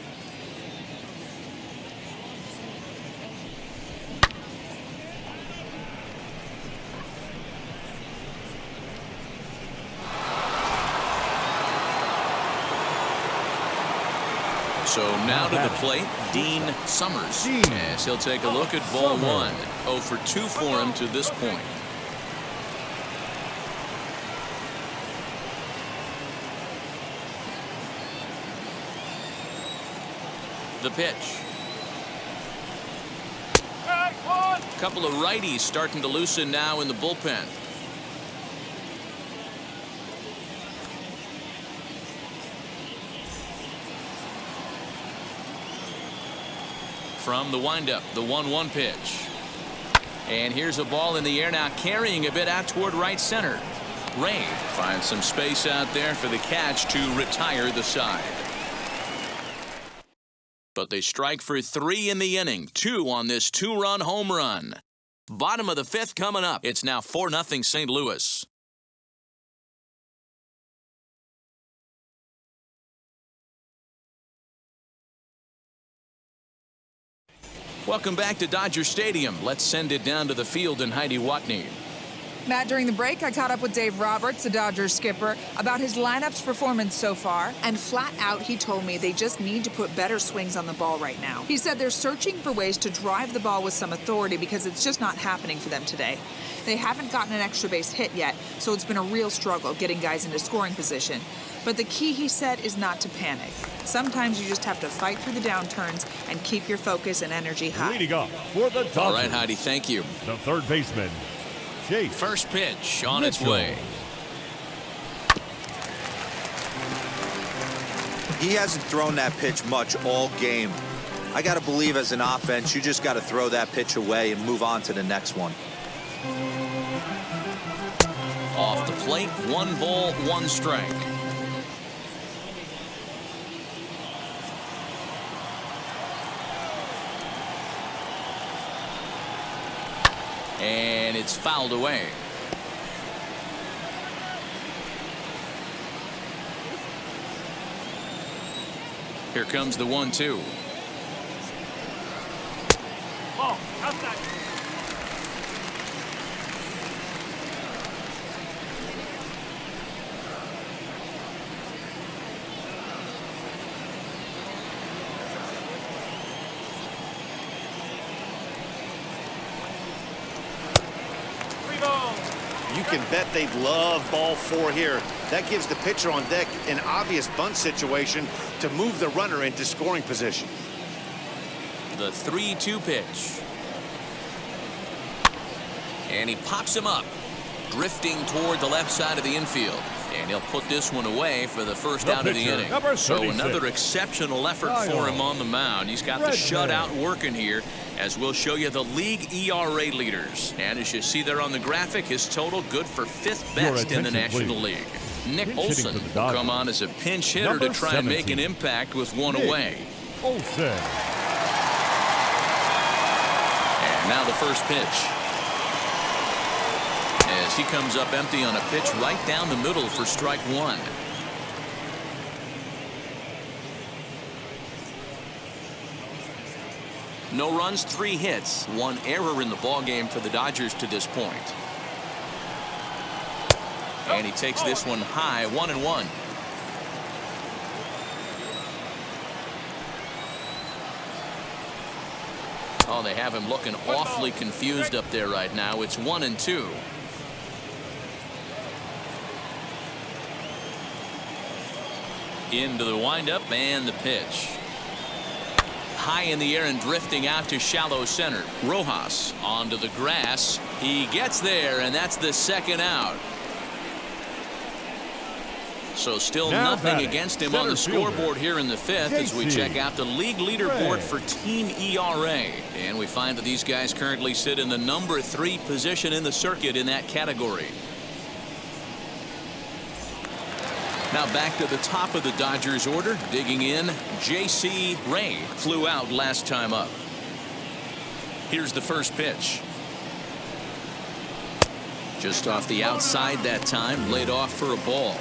So now to the plate, Dean Summers. As he'll take a look at ball 1. 0 for 2 for him to this point. The pitch. A couple of righties starting to loosen now in the bullpen. From the windup, the 1-1 pitch. And here's a ball in the air now, carrying a bit out toward right center. Ray finds some space out there for the catch to retire the side. But they strike for 3 in the inning, 2 on this 2-run home run. Bottom of the 5th coming up. It's now 4-0 St. Louis. Welcome back to Dodger Stadium. Let's send it down to the field and Heidi Watney. Matt, during the break, I caught up with Dave Roberts, the Dodgers skipper, about his lineup's performance so far. And flat out, he told me they just need to put better swings on the ball right now. He said they're searching for ways to drive the ball with some authority because it's just not happening for them today. They haven't gotten an extra base hit yet, so it's been a real struggle getting guys into scoring position. But the key, he said, is not to panic. Sometimes you just have to fight through the downturns and keep your focus and energy high. Leading up for the Dodgers. All right, Heidi, thank you. The third baseman, Chase. First pitch on its Mitchell. way. He hasn't thrown that pitch much all game. I got to believe as an offense, you just got to throw that pitch away and move on to the next one. Off the plate, 1 ball, 1 strike. And it's fouled away. Here comes the 1-2. Ball. Outside. You can bet they love ball 4 here. That gives the pitcher on deck an obvious bunt situation to move the runner into scoring position. The 3-2 pitch. And he pops him up, drifting toward the left side of the infield. And he'll put this one away for the first out of the pitcher, inning. number So 36. another exceptional effort for him on the mound. He's got the shutout working here, as we'll show you the league ERA leaders. And as you see there on the graphic, his total good for 5th best in the National League. Nick Pinch hitting Olson for the will Dodgers. come on as a pinch hitter Number to try and make 17. an impact with 1 Nick away. Olson. And now the first pitch. As he comes up empty on a pitch right down the middle for strike 1. No runs, 3 hits, 1 error in the ballgame for the Dodgers to this point. And he takes this one high, 1-1. Oh, they have him looking awfully confused up there right now. It's 1-2. Into the windup and the pitch. High in the air and drifting out to shallow center. Rojas onto the grass. He gets there, and that's the 2nd out. So still Now nothing batting, against him on the center fielder, scoreboard here in the 5th as we JC check out the league leaderboard Ray. for team ERA. And we find that these guys currently sit in the number 3 position in the circuit in that category. Now back to the top of the Dodgers order. Digging in, J.C. Ray flew out last time up. Here's the first pitch. Just off the outside that time, laid off for a ball.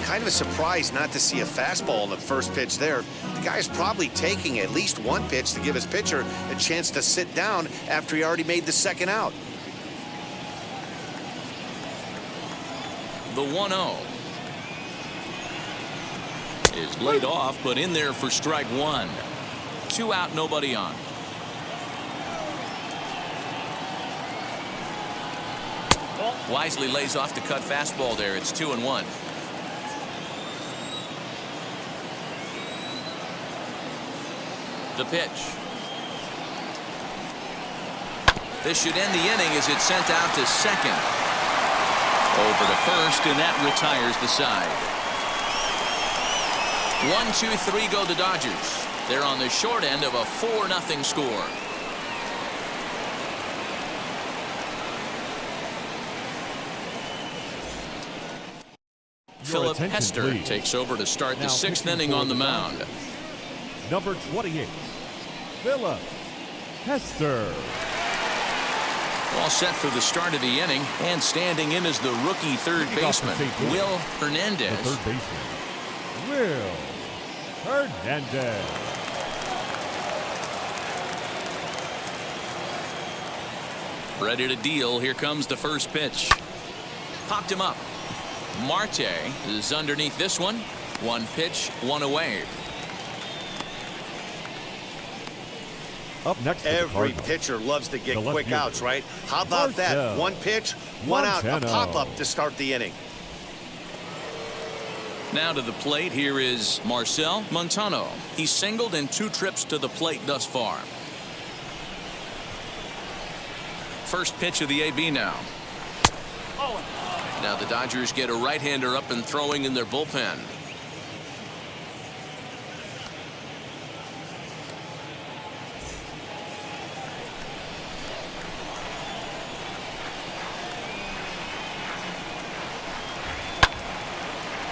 Kind of a surprise not to see a fastball in the first pitch there. The guy's probably taking at least 1 pitch to give his pitcher a chance to sit down after he already made the 2nd out. The 1-0 is laid off, but in there for strike 1. 2 out, nobody on. Wisely lays off the cut fastball there. It's 2-1. The pitch. This should end the inning as it's sent out to second. Over to first, and that retires the side. 1-2-3 go the Dodgers. They're on the short end of a 4-0 score. Philip attention, Hester please. takes over to start the Now 6th pitching inning for on the the mound. Number 28, Philip Hester. All set for the start of the inning, and standing in is the rookie third Leading off the baseman, safety, Will The Hernandez. third baseman, Will Hernandez. Ready to deal. Here comes the first pitch. Popped him up. Marte is underneath this one. 1 pitch, 1 away. Up next, for the Every Cardinals, pitcher loves to get the left quick fielder, outs, right? How about that? Marcel 1 pitch, 1 out, a Montano. pop-up to start the inning. Now to the plate, here is Marcel Montano. He's singled in 2 trips to the plate thus far. First pitch of the AB now. Oh. Now the Dodgers get a right-hander up and throwing in their bullpen.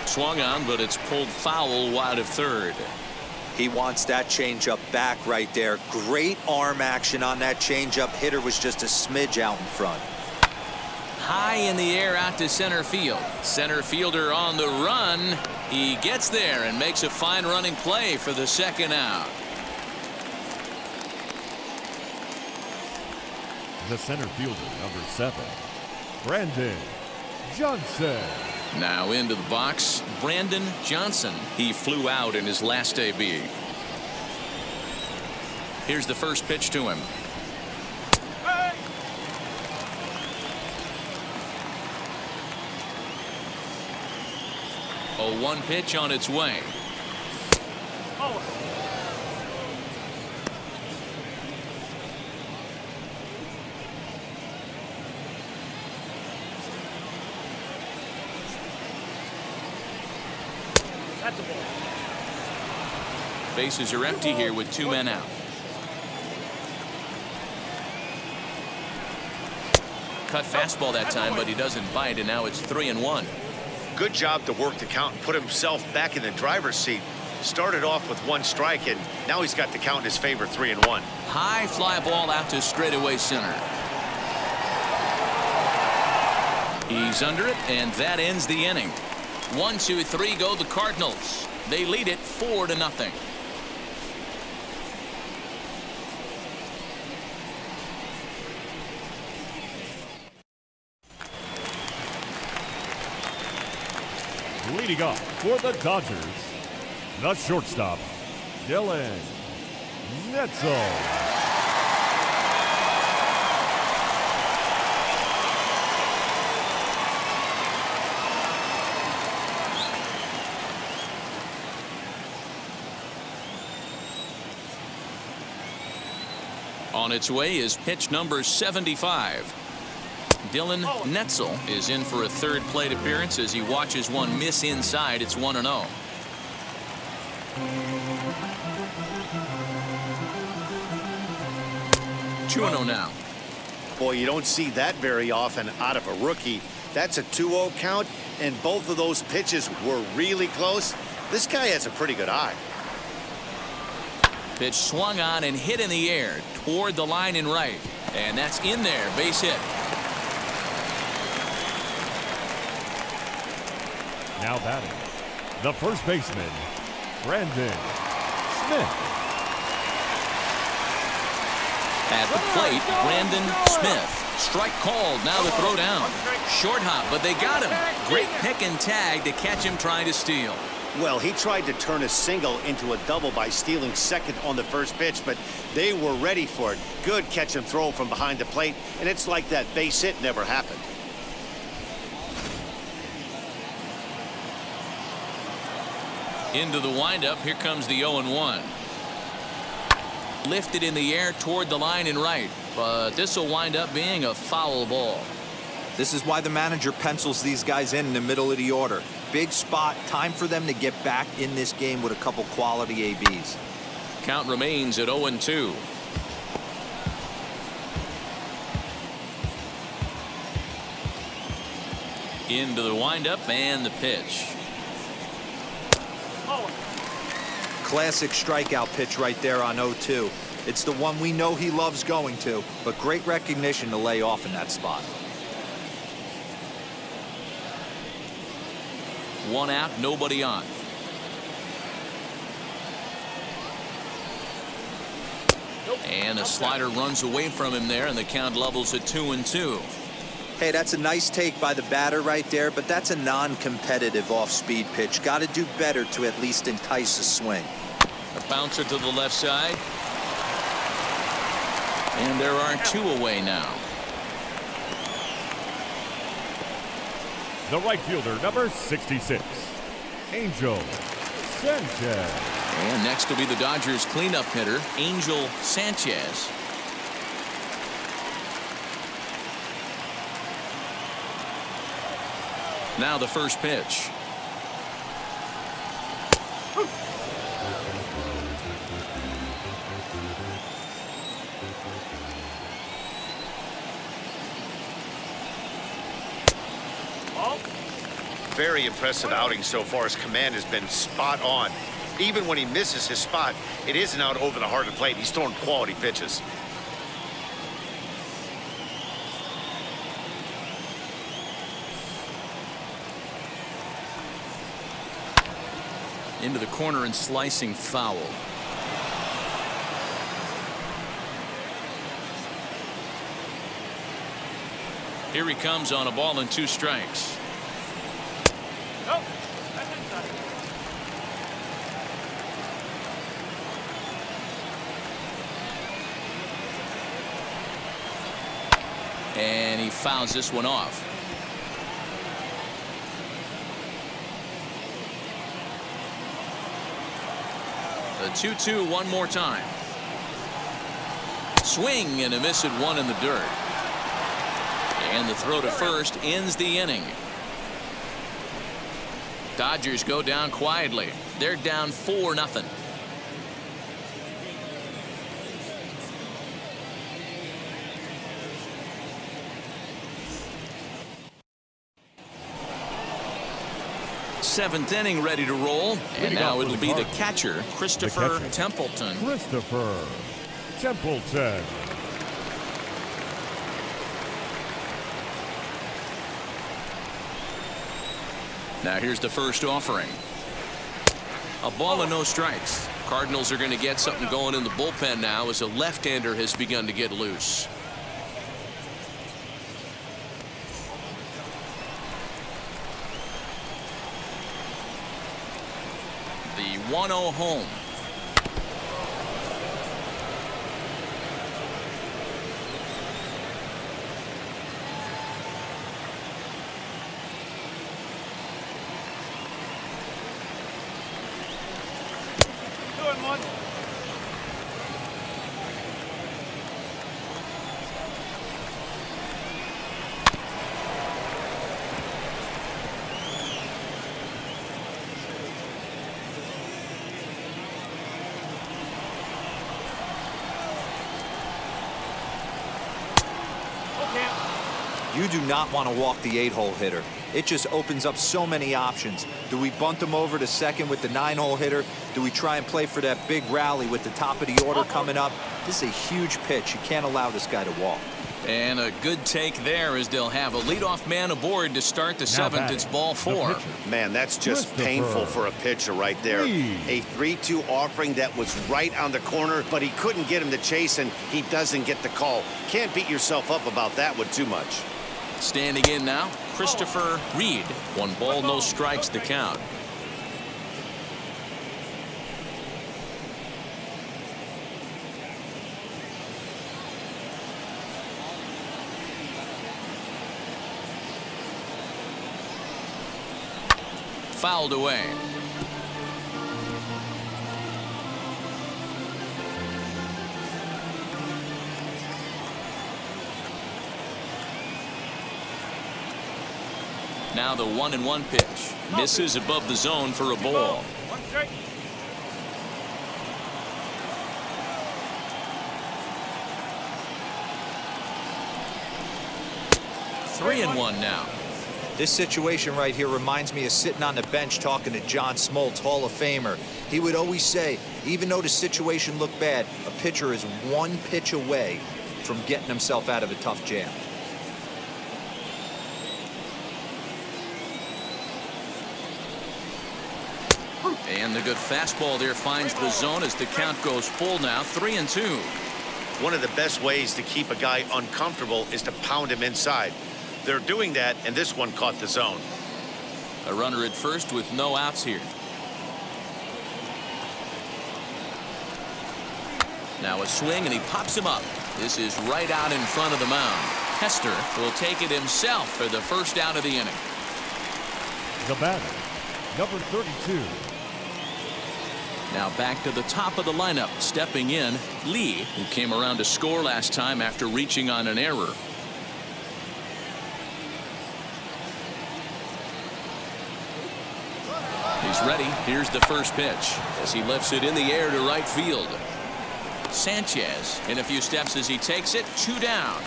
Swung on, but it's pulled foul wide of third. He wants that changeup back right there. Great arm action on that changeup. Hitter was just a smidge out in front. High in the air out to center field. Center fielder on the run. He gets there and makes a fine running play for the second out. The center fielder, number 7, Brandon Johnson. Now into the box, Brandon Johnson. He flew out in his last AB. Here's the first pitch to him. Hey. A 1 pitch on its way. Oh. That's a ball. Bases are empty here with 2 men out. Cut fastball that time, but he doesn't bite, and now it's 3-1. Good job to work the count and put himself back in the driver's seat. Started off with 1 strike, and now he's got the count in his favor, 3-1. High fly ball out to straightaway center. He's under it, and that ends the inning. 1, 2, 3 go the Cardinals. They lead it 4-0. Leading off for the Dodgers, the shortstop, Dylan Netzel. On its way is pitch number 75. Dylan Netzel is in for a 3rd plate appearance as he watches one miss inside. It's 1-0. 2-0 now. Boy, you don't see that very often out of a rookie. That's a 2-0 count, and both of those pitches were really close. This guy has a pretty good eye. Pitch swung on and hit in the air toward the line and right. And that's in there. Base hit. Now batting, the first baseman, Brandon Smith. At the plate, Brandon Smith. Strike called. Now the throw down. Short hop, but they got him. Great pick and tag to catch him trying to steal. Well, he tried to turn a single into a double by stealing second on the first pitch, but they were ready for it. Good catch and throw from behind the plate, and it's like that base hit never happened. Into the windup. Here comes the 0-1. Lifted in the air toward the line and right, but this will wind up being a foul ball. This is why the manager pencils these guys in the middle of the order. Big spot. Time for them to get back in this game with a couple quality ABs. Count remains at 0-2. Into the windup and the pitch. Classic strikeout pitch right there on 0-2. It's the one we know he loves going to, but great recognition to lay off in that spot. 1 out, nobody on. And a slider runs away from him there, and the count levels at 2-2. Hey, that's a nice take by the batter right there, but that's a non-competitive off-speed pitch. Got to do better to at least entice a swing. A bouncer to the left side. And there are 2 away now. The right fielder, number 66, Angel Sanchez. And next will be the Dodgers cleanup hitter, Angel Sanchez. Now the first pitch. Very impressive outing so far. His command has been spot on. Even when he misses his spot, it isn't out over the heart of the plate. He's throwing quality pitches. Into the corner and slicing foul. Here he comes on a ball and 2 strikes. Nope. That's inside. And he fouls this one off. The 2-2 one more time. Swing and a miss at 1 in the dirt. And the throw to first ends the inning. Dodgers go down quietly. They're down 4-0. Seventh inning ready to roll, and now it'll be the catcher, Christopher Templeton. Christopher Templeton. Now here's the first offering. A ball and no strikes. Cardinals are going to get something going in the bullpen now as a left-hander has begun to get loose. The 1-0 home. Doing one. You do not want to walk the 8-hole hitter. It just opens up so many options. Do we bunt him over to second with the 9-hole hitter? Do we try and play for that big rally with the top of the order coming up? This is a huge pitch. You can't allow this guy to walk. And a good take there as they'll have a leadoff man aboard to start the seventh. It's ball 4. Man, that's just painful for a pitcher right there. A 3-2 offering that was right on the corner, but he couldn't get him to chase, and he doesn't get the call. Can't beat yourself up about that one too much. Standing in now, Christopher Reed. 1 ball, no strikes, the count. Fouled away. Now the 1-1 pitch. Misses above the zone for a ball. 1 strike. Three and one now. This situation right here reminds me of sitting on the bench talking to John Smoltz, Hall of Famer. He would always say, even though the situation looked bad, a pitcher is 1 pitch away from getting himself out of a tough jam. And the good fastball there finds the zone as the count goes full now. 3-2. One of the best ways to keep a guy uncomfortable is to pound him inside. They're doing that, and this one caught the zone. A runner at first with no outs here. Now a swing, and he pops him up. This is right out in front of the mound. Hester will take it himself for the first out of the inning. The batter, number 32. Now back to the top of the lineup. Stepping in, Lee, who came around to score last time after reaching on an error. ready. Here's the first pitch as he lifts it in the air to right field. Sanchez in a few steps as he takes it. 2 down.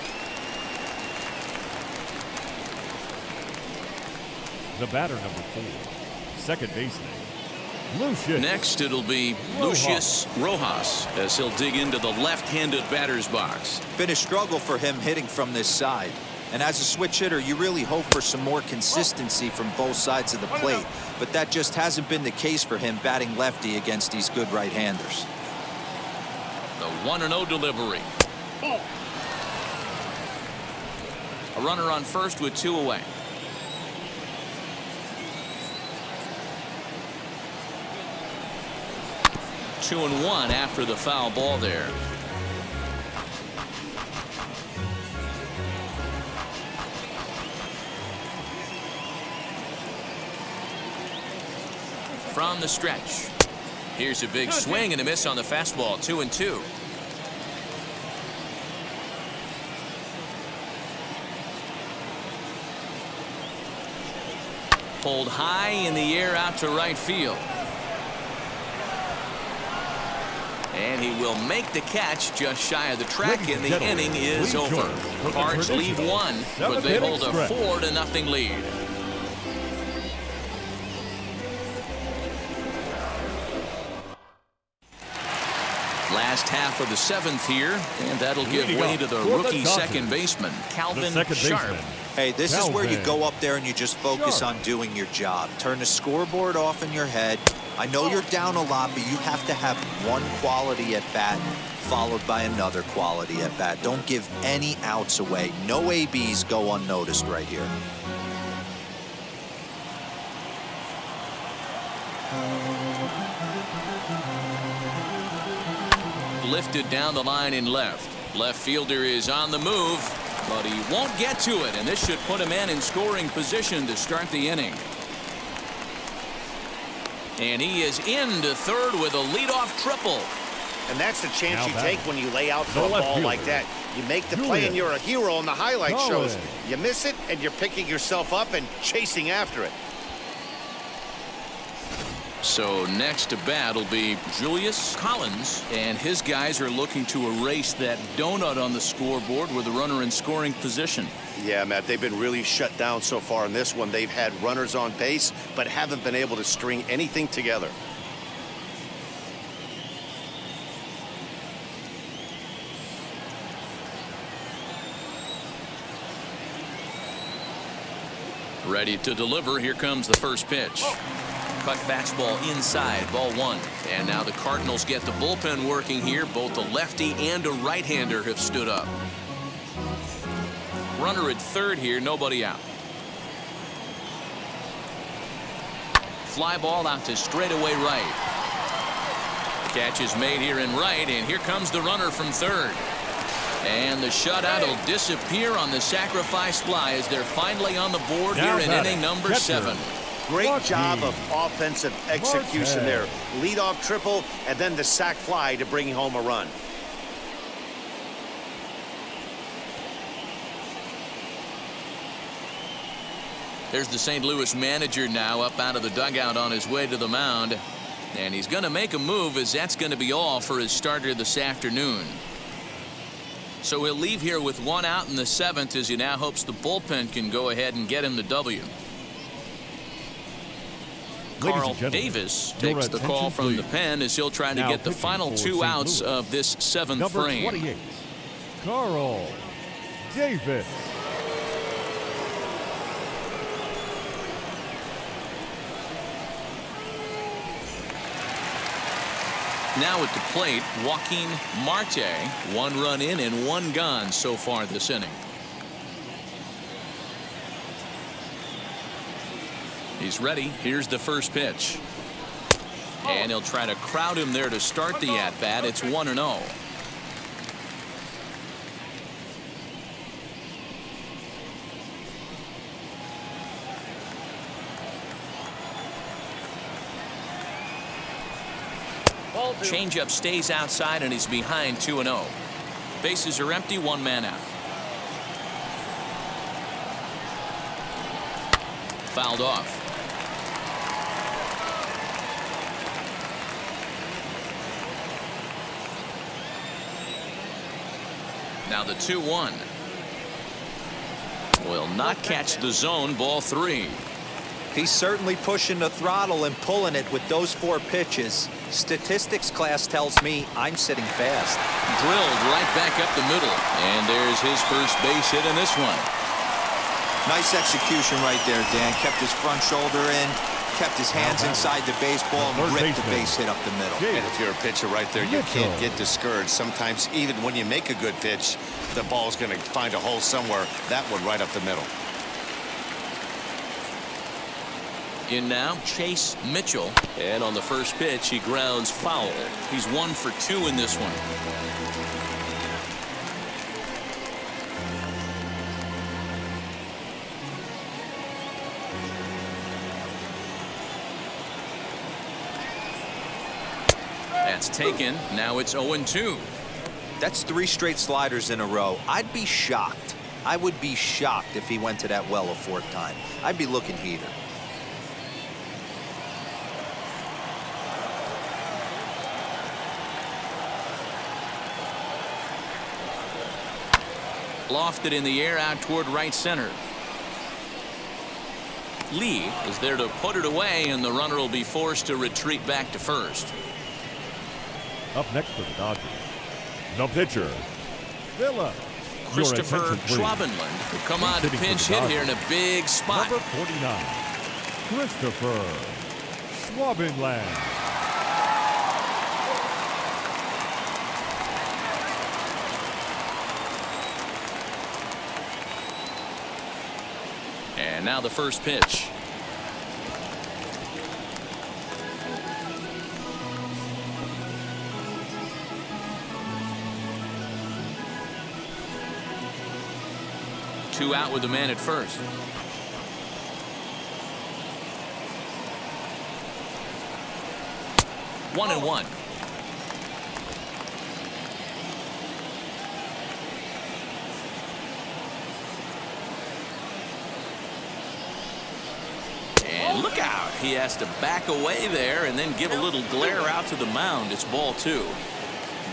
The batter, number 4, second baseman, Lucius. Next, it'll be Lucius Rojas as he'll dig into the left-handed batter's box. Been a struggle for him hitting from this side. And as a switch hitter, you really hope for some more consistency from both sides of the plate. But that just hasn't been the case for him batting lefty against these good right-handers. The 1-0 delivery. A runner on first with 2 away. Two and 1 after the foul ball there. From the stretch. Here's a big swing and a miss on the fastball. 2 and 2. Pulled high in the air out to right field. And he will make the catch just shy of the track, and the inning is over. Cards leave 1, but they hold a 4-0 lead. Last half of the 7th here, and that'll give way to the rookie second baseman, Calvin Sharp. Hey, this is where you go up there and you just focus on doing your job. Turn the scoreboard off in your head. I know you're down a lot, but you have to have one quality at bat followed by another quality at bat. Don't give any outs away. No ABs go unnoticed right here. Lifted down the line in left. Left fielder is on the move, but he won't get to it, and this should put him in scoring position to start the inning. And he is into third with a leadoff triple. And that's the chance you take when you lay out for a ball like that. You make the play and you're a hero on the highlight shows. You miss it and you're picking yourself up and chasing after it. So next to bat will be Julius Collins, and his guys are looking to erase that donut on the scoreboard with a runner in scoring position. Yeah, Matt, they've been really shut down so far in this one. They've had runners on base, but haven't been able to string anything together. Ready to deliver. Here comes the first pitch. Cut fastball inside, ball 1. And now the Cardinals get the bullpen working here. Both a lefty and a right-hander have stood up. Runner at third here, nobody out. Fly ball out to straightaway right. Catch is made here in right, and here comes the runner from third. And the shutout will disappear on the sacrifice fly as they're finally on the board here in inning number 7. Great job of offensive execution there. Leadoff triple and then the sac fly to bring home a run. There's the St. Louis manager now up out of the dugout on his way to the mound. And he's going to make a move, as that's going to be all for his starter this afternoon. So he'll leave here with 1 out in the 7th as he now hopes the bullpen can go ahead and get him the W. Carl Davis takes the call from the pen as he'll try to get the final 2 outs of this 7th frame. Number 28, Carl Davis. Now at the plate, Joaquin Marte. 1 run in and 1 gone so far this inning. He's ready. Here's the first pitch. And he'll try to crowd him there to start the at-bat. It's 1-0. Changeup stays outside and he's behind 2-0. Bases are empty, 1 man out. Fouled off. Now the 2-1. Will not catch the zone. Ball 3. He's certainly pushing the throttle and pulling it with those 4 pitches. Statistics class tells me I'm sitting fast. Drilled right back up the middle. And there's his first base hit in this one. Nice execution right there, Dan. Kept his front shoulder in, kept his hands inside the baseball, and ripped the base hit up the middle. And if you're a pitcher right there, you can't get discouraged. Sometimes even when you make a good pitch, the ball's going to find a hole somewhere. That one right up the middle. In now, Chase Mitchell. And on the first pitch, he grounds foul. He's 1 for 2 in this one. That's taken. Now it's 0-2. That's 3 straight sliders in a row. I'd be shocked. I would be shocked if he went to that well a 4th time. I'd be looking heater. Lofted in the air out toward right center. Lee is there to put it away, and the runner will be forced to retreat back to first. Up next for the Dodgers, the pitcher, Villa. Christopher Schwabenland will come on to pinch hit here in a big spot. Number 49, Christopher Schwabenland. And now the first pitch. Two out with the man at first. One and one. And look out. He has to back away there and then give a little glare out to the mound. It's ball 2.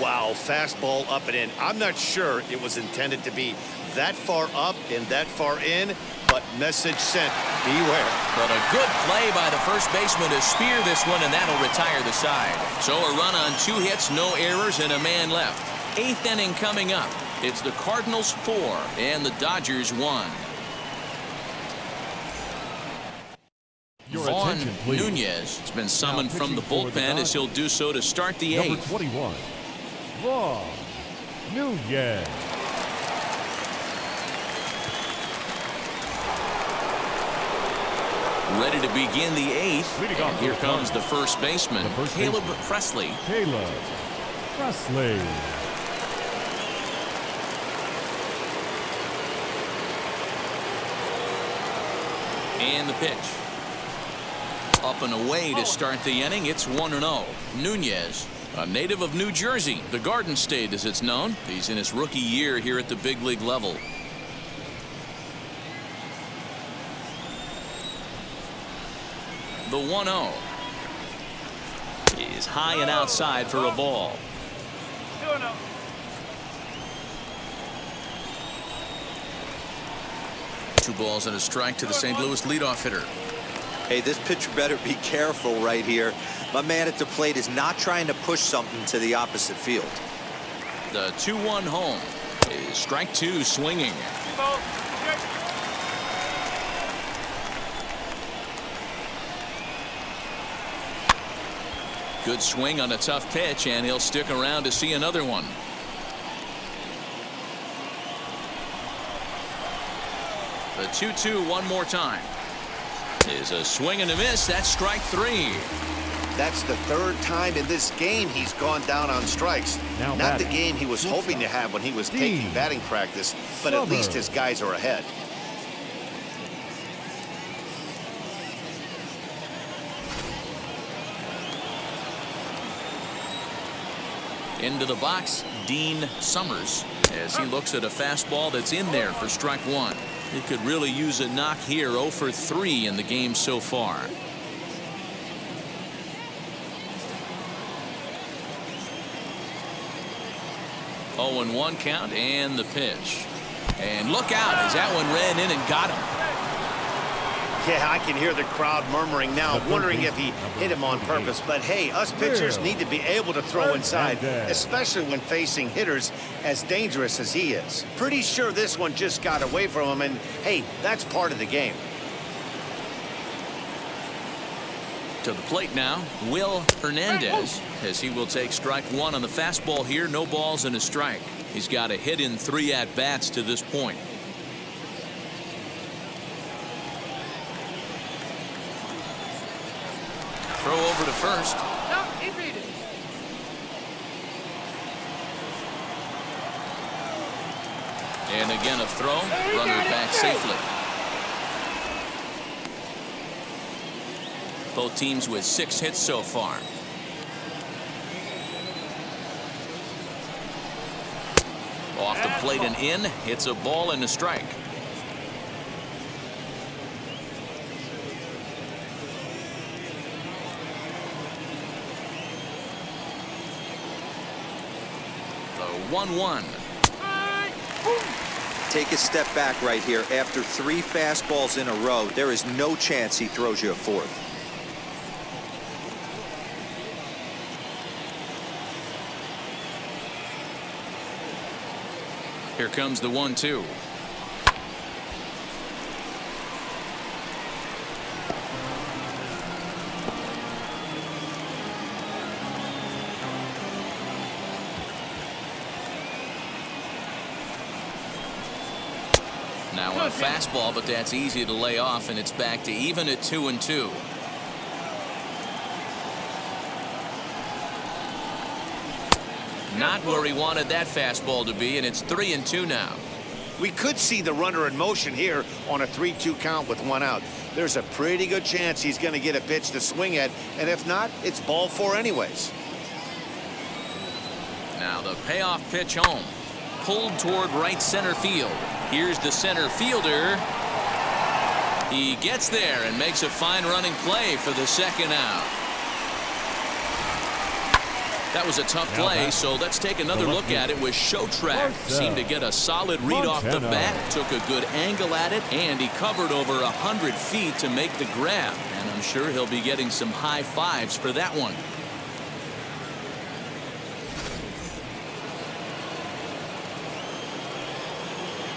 Wow, fastball up and in. I'm not sure it was intended to be that far up and that far in, but message sent. Beware. But a good play by the first baseman to spear this one, and that'll retire the side. So a run on 2 hits, no errors, and a man left. 8th inning coming up. It's the Cardinals 4 and the Dodgers 1. Vaughn Nunez has been summoned from the bullpen as he'll do so to start the 8th. Number 21, Vaughn Nunez. Ready to begin the 8th. And here comes the first baseman, Caleb Presley. Caleb Presley. And the pitch. Up and away to start the inning. It's 1-0. Nunez, a native of New Jersey, the Garden State as it's known. He's in his rookie year here at the big league level. The 1-0 is high and outside for a ball. 2-0. Two balls and a strike to the St. Louis leadoff hitter. Hey, this pitcher better be careful right here. My man at the plate is not trying to push something to the opposite field. The 2-1 home is strike 2 swinging. Good swing on a tough pitch, and he'll stick around to see another one. The 2-2 one more time. Is a swing and a miss. That's strike 3. That's the 3rd time in this game he's gone down on strikes. Not the game he was hoping to have when he was taking batting practice, but at least his guys are ahead. Into the box, Dean Summers, as he looks at a fastball that's in there for strike 1. He could really use a knock here. 0 for 3 in the game so far. 0-1 count and the pitch. And look out as that one ran in and got him. Yeah, I can hear the crowd murmuring now, wondering if he hit him on purpose. But hey, us pitchers need to be able to throw inside, especially when facing hitters as dangerous as he is. Pretty sure this one just got away from him, and hey, that's part of the game. To the plate now, Will Hernandez, as he will take strike one on the fastball here. No balls and a strike. He's got a hit in 3 at-bats to this point. Throw over to first. No, he beat it. And again a throw. Runner back safely. Both teams with 6 hits so far. Off the plate and in. It's a ball and a strike. The 1-1. Take a step back right here. After 3 fastballs in a row, there is no chance he throws you a 4th. Here comes the 1-2. Now a fastball, but that's easy to lay off, and it's back to even at 2-2. Not where he wanted that fastball to be, and it's 3-2 now. We could see the runner in motion here on a 3-2 count with 1 out. There's a pretty good chance he's going to get a pitch to swing at, and if not, it's ball 4 anyways. Now the payoff pitch home. Pulled toward right center field. Here's the center fielder. He gets there and makes a fine running play for the 2nd out. That was a tough play, so let's take another look at it with Show Track. Seemed to get a solid read off the bat, took a good angle at it, and he covered over 100 feet to make the grab. And I'm sure he'll be getting some high fives for that one.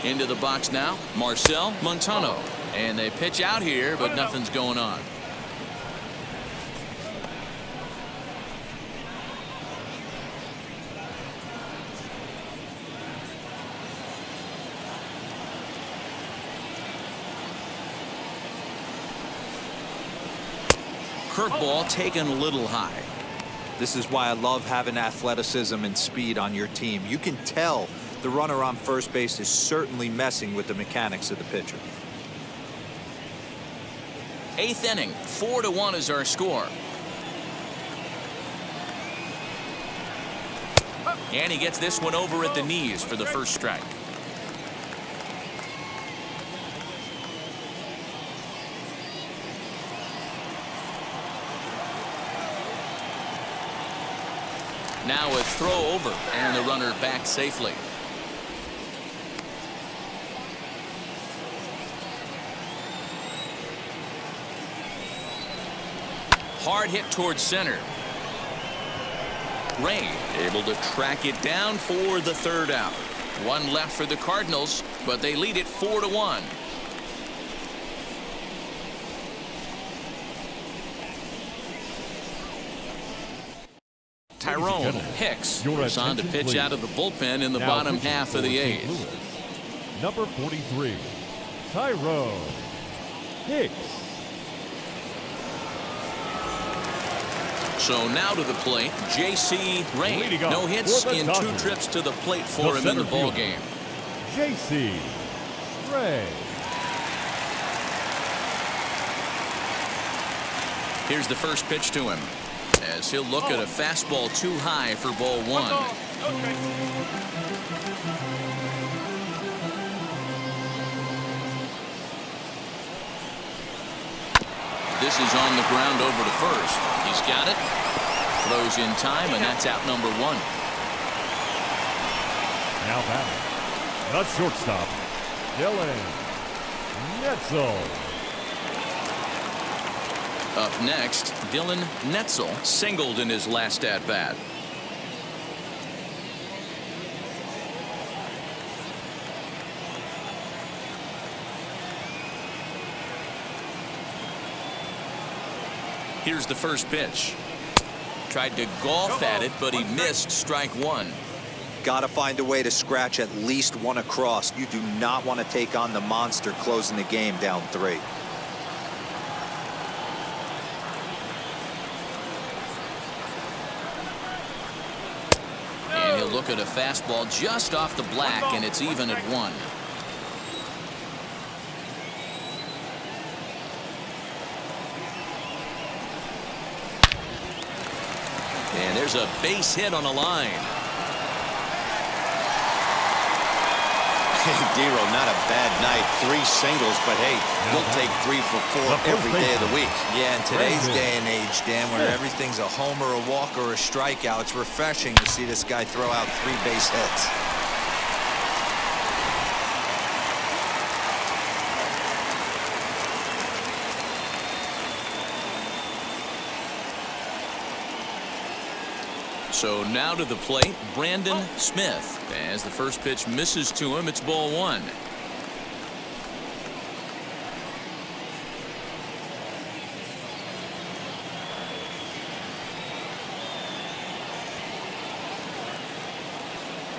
Into the box now, Marcel Montano. And they pitch out here, but nothing's going on. Curveball taken a little high. This is why I love having athleticism and speed on your team. You can tell the runner on first base is certainly messing with the mechanics of the pitcher. 8th inning, 4-1 is our score. And he gets this one over at the knees for the first strike. Now a throw over and the runner back safely. Hard hit towards center. Ray able to track it down for the 3rd out. 1 left for the Cardinals, but they lead it 4-1. Tyrone Hicks is on to pitch out of the bullpen in the bottom half of the 8th. Number 43, Tyrone Hicks. So now to the plate, J.C. Rain. No hits in 2 trips to the plate for him in the ball game. J.C. Rain. Here's the first pitch to him, as he'll look at a fastball too high for ball 1. This is on the ground over to first. He's got it. Throws in time, and that's out number 1. Now batting, the shortstop, Dylan Netzel. Up next, Dylan Netzel singled in his last at-bat. Here's the first pitch. Tried to golf at it, but he missed strike one. Got to find a way to scratch at least one across. You do not want to take on the monster closing the game down 3. And he'll look at a fastball just off the black, and it's even at 1. And there's a base hit on a line. Hey, Dero, not a bad night. 3 singles, but hey, we'll take 3 for 4 every day of the week. Yeah, in today's day and age, Dan, where everything's a homer, a walk, or a strikeout, it's refreshing to see this guy throw out 3 base hits. So now to the plate, Brandon Smith. As the first pitch misses to him, it's ball 1.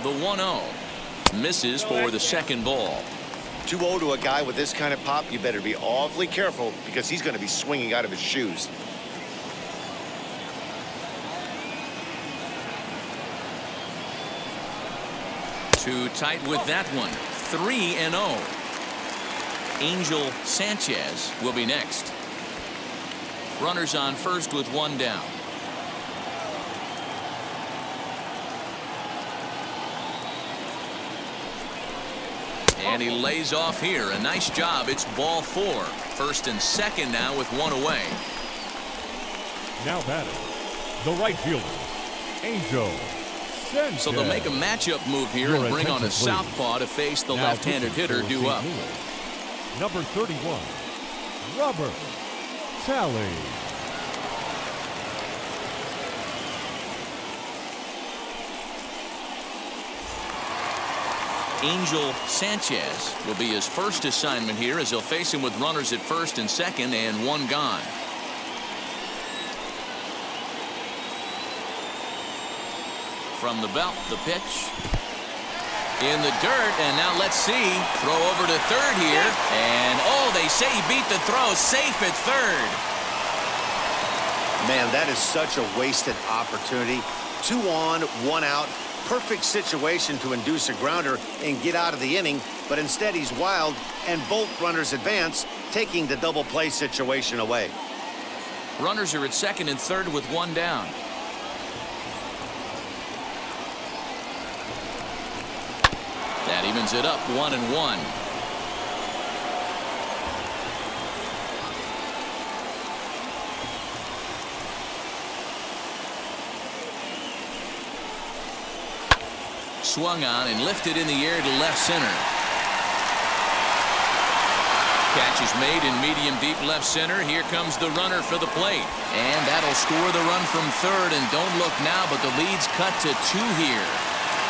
The 1-0 misses for the second ball. 2-0 to a guy with this kind of pop, you better be awfully careful because he's going to be swinging out of his shoes. Too tight with that one. 3-0. Angel Sanchez will be next. Runners on first with 1 down. And he lays off here. A nice job. It's ball 4. First and second now with 1 away. Now batting, the right fielder, Angel Sanchez. So they'll make a matchup move here and bring on a southpaw to face the left-handed hitter due up. Number 31, Robert Talley. Angel Sanchez will be his first assignment here as he'll face him with runners at first and second and 1 gone. From the belt, the pitch. In the dirt, and now let's see. Throw over to third here. And, oh, they say he beat the throw. Safe at third. Man, that is such a wasted opportunity. 2 on, 1 out. Perfect situation to induce a grounder and get out of the inning, but instead he's wild, and both runners advance, taking the double play situation away. Runners are at second and third with 1 down. That evens it up 1-1. Swung on and lifted in the air to left center. Catch is made in medium deep left center. Here comes the runner for the plate. And that'll score the run from third. And don't look now, but the lead's cut to 2 here.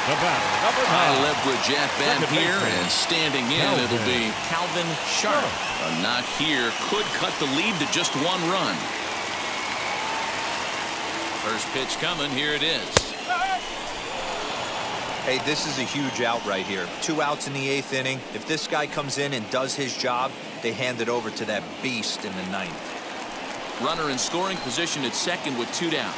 The batter, number 9. High leverage at bat here, and standing in, it'll be Calvin Sharp. A knock here could cut the lead to just 1 run. First pitch coming. Here it is. Hey, this is a huge out right here. 2 outs in the 8th inning. If this guy comes in and does his job, they hand it over to that beast in the 9th. Runner in scoring position at second with 2 down.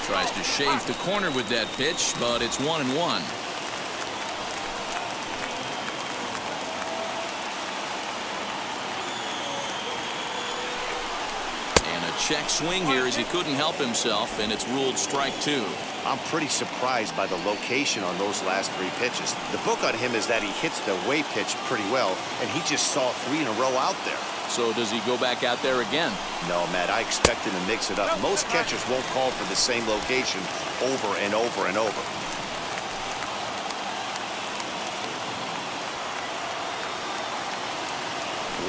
Tries to shave the corner with that pitch, but it's 1-1. Check swing here as he couldn't help himself, and it's ruled strike 2. I'm pretty surprised by the location on those last 3 pitches. The book on him is that he hits the away pitch pretty well, and he just saw 3 in a row out there. So does he go back out there again? No, Matt, I expect him to mix it up. Most catchers won't call for the same location over and over and over.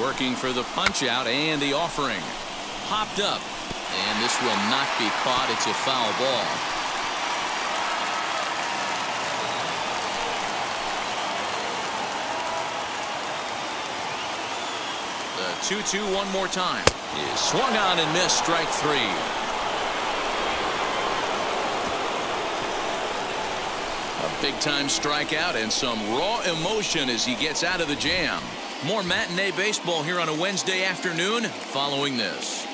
Working for the punch out and the offering. Popped up. And this will not be caught. It's a foul ball. The 2-2 one more time. Is swung on and missed. Strike three. A big-time strikeout and some raw emotion as he gets out of the jam. More matinee baseball here on a Wednesday afternoon following this.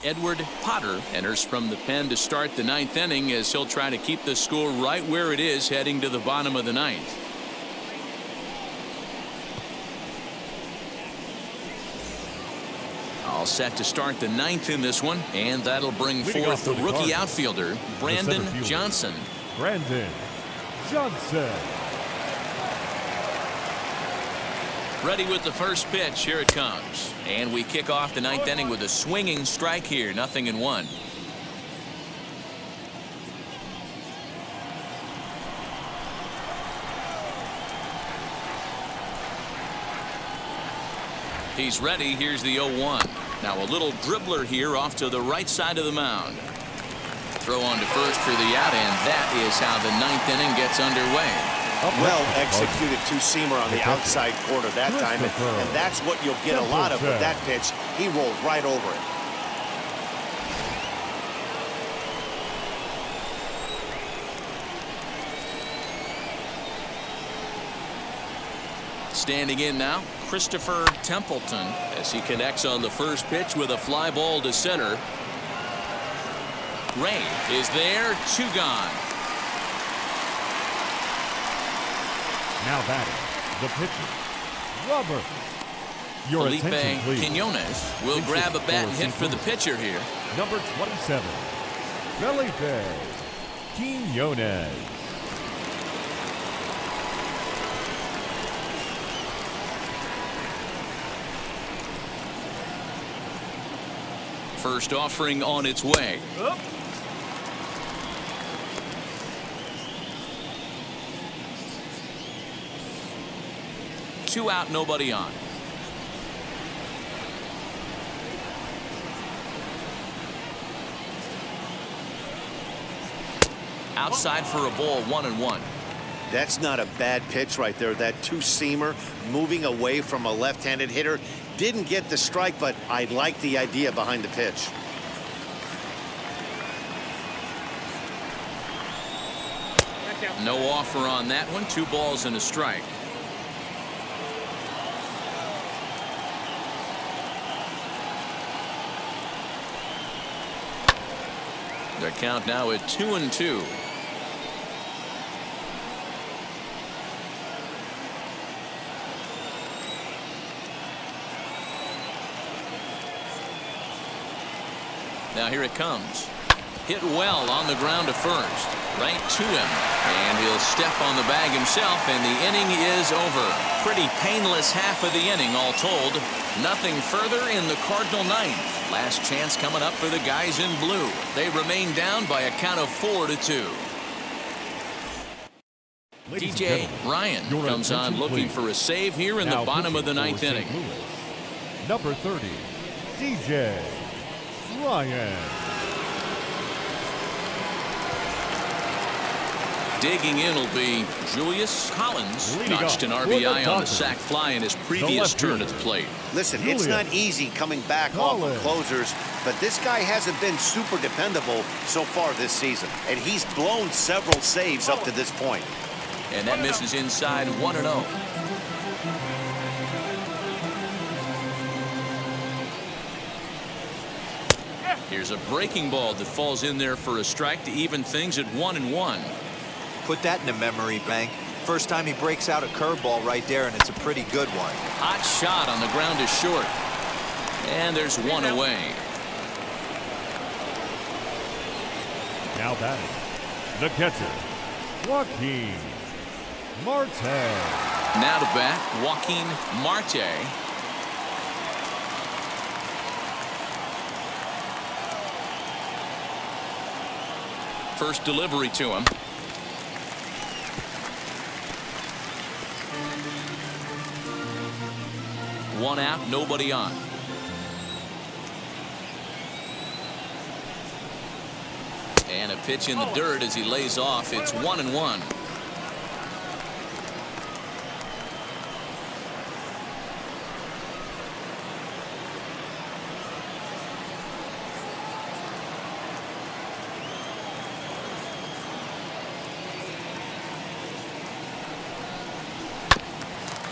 Edward Potter enters from the pen to start the ninth inning as he'll try to keep the score right where it is heading to the bottom of the ninth. All set to start the ninth in this one, and that'll bring forth the rookie outfielder, Brandon Johnson. Brandon Johnson. Ready with the first pitch. Here it comes. And we kick off the ninth inning with a swinging strike here. 0-1. He's ready. Here's the 0-1. Now a little dribbler here off to the right side of the mound. Throw on to first for the out, and that is how the ninth inning gets underway. Well executed two-seamer on the outside corner that time, and that's what you'll get a lot of with that pitch. He rolled right over it. Standing in now, Christopher Templeton, as he connects on the first pitch with a fly ball to center. Ray is there, 2 gone. Now batting, the pitcher, Robert. Your Felipe attention, please. Quinones will grab a bat and hit for the pitcher here. Number 27, Felipe Quinones. First offering on its way. Up. Two out, nobody on. Outside for a ball, 1-1. That's not a bad pitch right there. That two-seamer moving away from a left-handed hitter. Didn't get the strike, but I like the idea behind the pitch. No offer on that one. 2 balls and a strike. The count now at 2-2. Now here it comes. Hit well on the ground to first. Right to him. And he'll step on the bag himself, and the inning is over. Pretty painless half of the inning all told. Nothing further in the Cardinal ninth. Last chance coming up for the guys in blue. They remain down by a count of 4-2. DJ Ryan comes on looking for a save here in the bottom of the ninth inning. Number 30, DJ Ryan. Digging in will be Julius Collins. Notched an RBI on the sac fly in his previous turn at the plate. Listen, it's not easy coming back off of closers, but this guy hasn't been super dependable so far this season, and he's blown several saves up to this point. And that misses inside, 1-0. Here's a breaking ball that falls in there for a strike to even things at 1-1. Put that in a memory bank. First time he breaks out a curveball right there, and it's a pretty good one. Hot shot on the ground is short. And there's one away. Now batting, the catcher, Joaquin Marte. Now to bat, Joaquin Marte. First delivery to him. One out, nobody on. And a pitch in the dirt as he lays off. It's 1-1.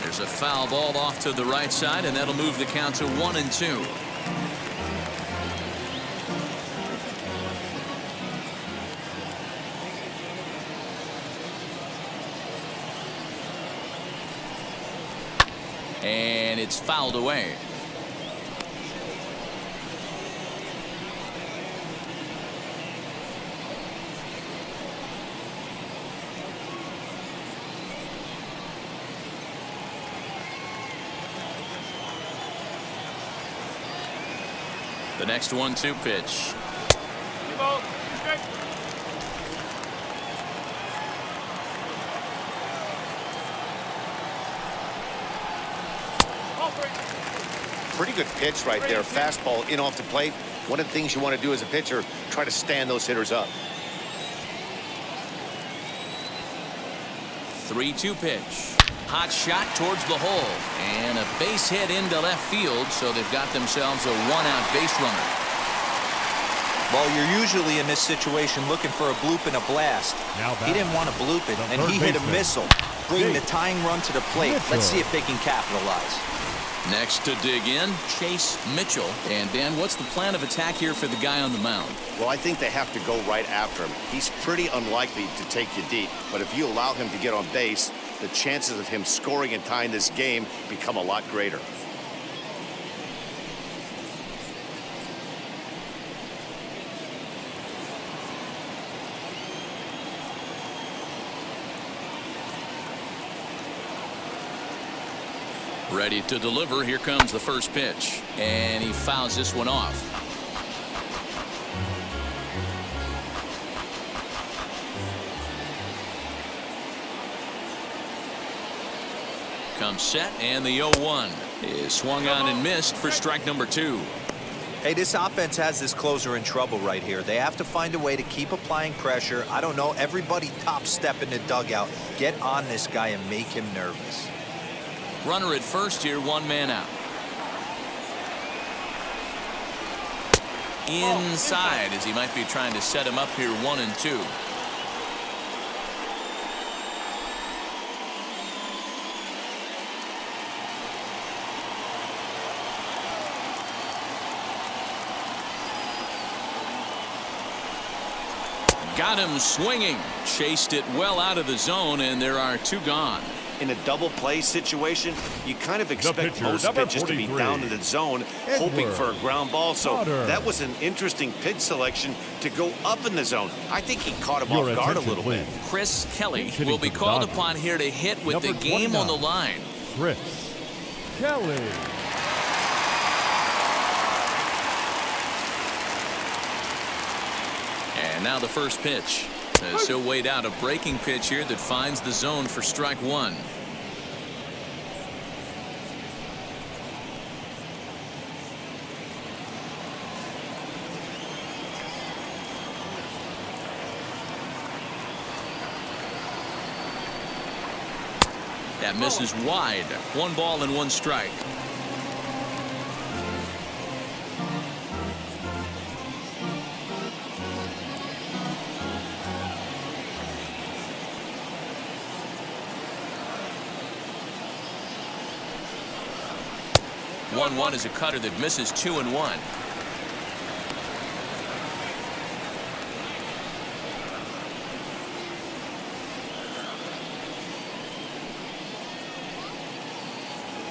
There's a foul ball off to the right side, and that'll move the count to 1-2. And it's fouled away. The next 1-2 pitch. Ball. Okay. Ball three. Pretty good pitch right there. Fastball in off the plate. One of the things you want to do as a pitcher, try to stand those hitters up. 3-2 pitch. Hot shot towards the hole. And a base hit into left field, so they've got themselves a one-out base runner. Well, you're usually in this situation looking for a bloop and a blast. He didn't want to bloop it, and he hit a missile, bringing the tying run to the plate. Let's see if they can capitalize. Next to dig in, Chase Mitchell. And Dan, what's the plan of attack here for the guy on the mound? Well, I think they have to go right after him. He's pretty unlikely to take you deep, but if you allow him to get on base, the chances of him scoring and tying this game become a lot greater. Ready to deliver. Here comes the first pitch. And he fouls this one off. Comes set, and the 0-1 is swung on and missed for strike number 2. Hey, this offense has this closer in trouble right here. They have to find a way to keep applying pressure. I don't know, everybody top step in the dugout. Get on this guy and make him nervous. Runner at first here, one man out. Inside, as he might be trying to set him up here, 1-2. Got him swinging. Chased it well out of the zone, and there are 2 gone. In a double play situation, you kind of expect pitcher, most number pitches to be 43, down in the zone, hoping for a ground ball. So that was an interesting pitch selection to go up in the zone. I think he caught him off guard a little bit. Chris Kelly will be called upon here to hit with the game on the line. Chris Kelly. And now the first pitch. As he'll wait out a breaking pitch here that finds the zone for strike 1. That misses wide. 1 ball and 1 strike. One is a cutter that misses 2-1.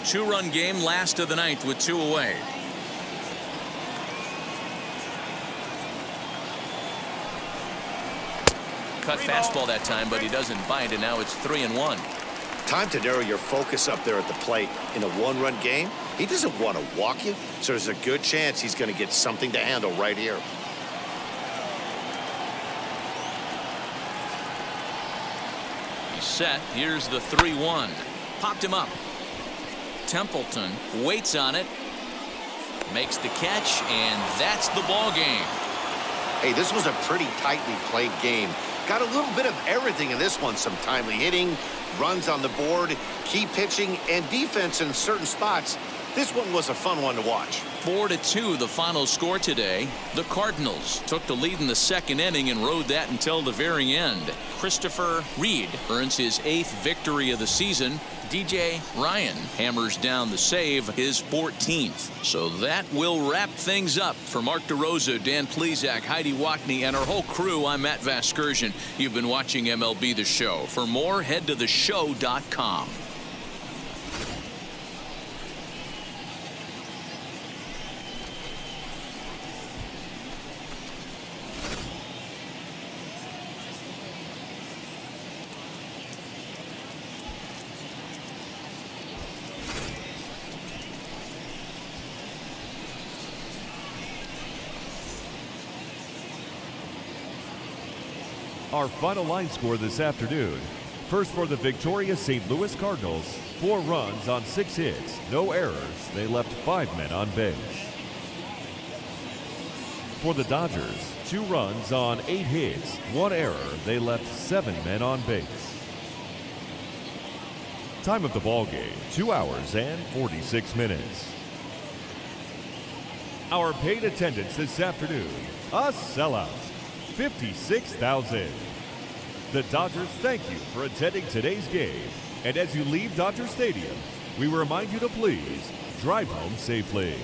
Two-run game, last of the ninth with 2 away. cut fastball that time, but he doesn't bite, and now it's 3-1. Time to narrow your focus up there at the plate. In a one-run game, he doesn't want to walk you, so there's a good chance he's going to get something to handle right here. He's set. Here's the 3-1. Popped him up. Templeton waits on it. Makes the catch, and that's the ball game. Hey, this was a pretty tightly played game. Got a little bit of everything in this one. Some timely hitting, runs on the board, key pitching, and defense in certain spots. This one was a fun one to watch. 4-2 the final score today. The Cardinals took the lead in the second inning and rode that until the very end. Christopher Reed earns his 8th victory of the season. DJ Ryan hammers down the save, his 14th. So that will wrap things up. For Mark DeRosa, Dan Plesac, Heidi Wackney, and our whole crew, I'm Matt Vasgersian. You've been watching MLB The Show. For more, head to theshow.com. Our final line score this afternoon. First for the victorious St. Louis Cardinals, 4 runs on 6 hits, no errors. They left 5 men on base. For the Dodgers, 2 runs on 8 hits, 1 error. They left 7 men on base. Time of the ball game, 2 hours and 46 minutes. Our paid attendance this afternoon, a sellout. 56,000. The Dodgers thank you for attending today's game. And as you leave Dodger Stadium, we remind you to please drive home safely.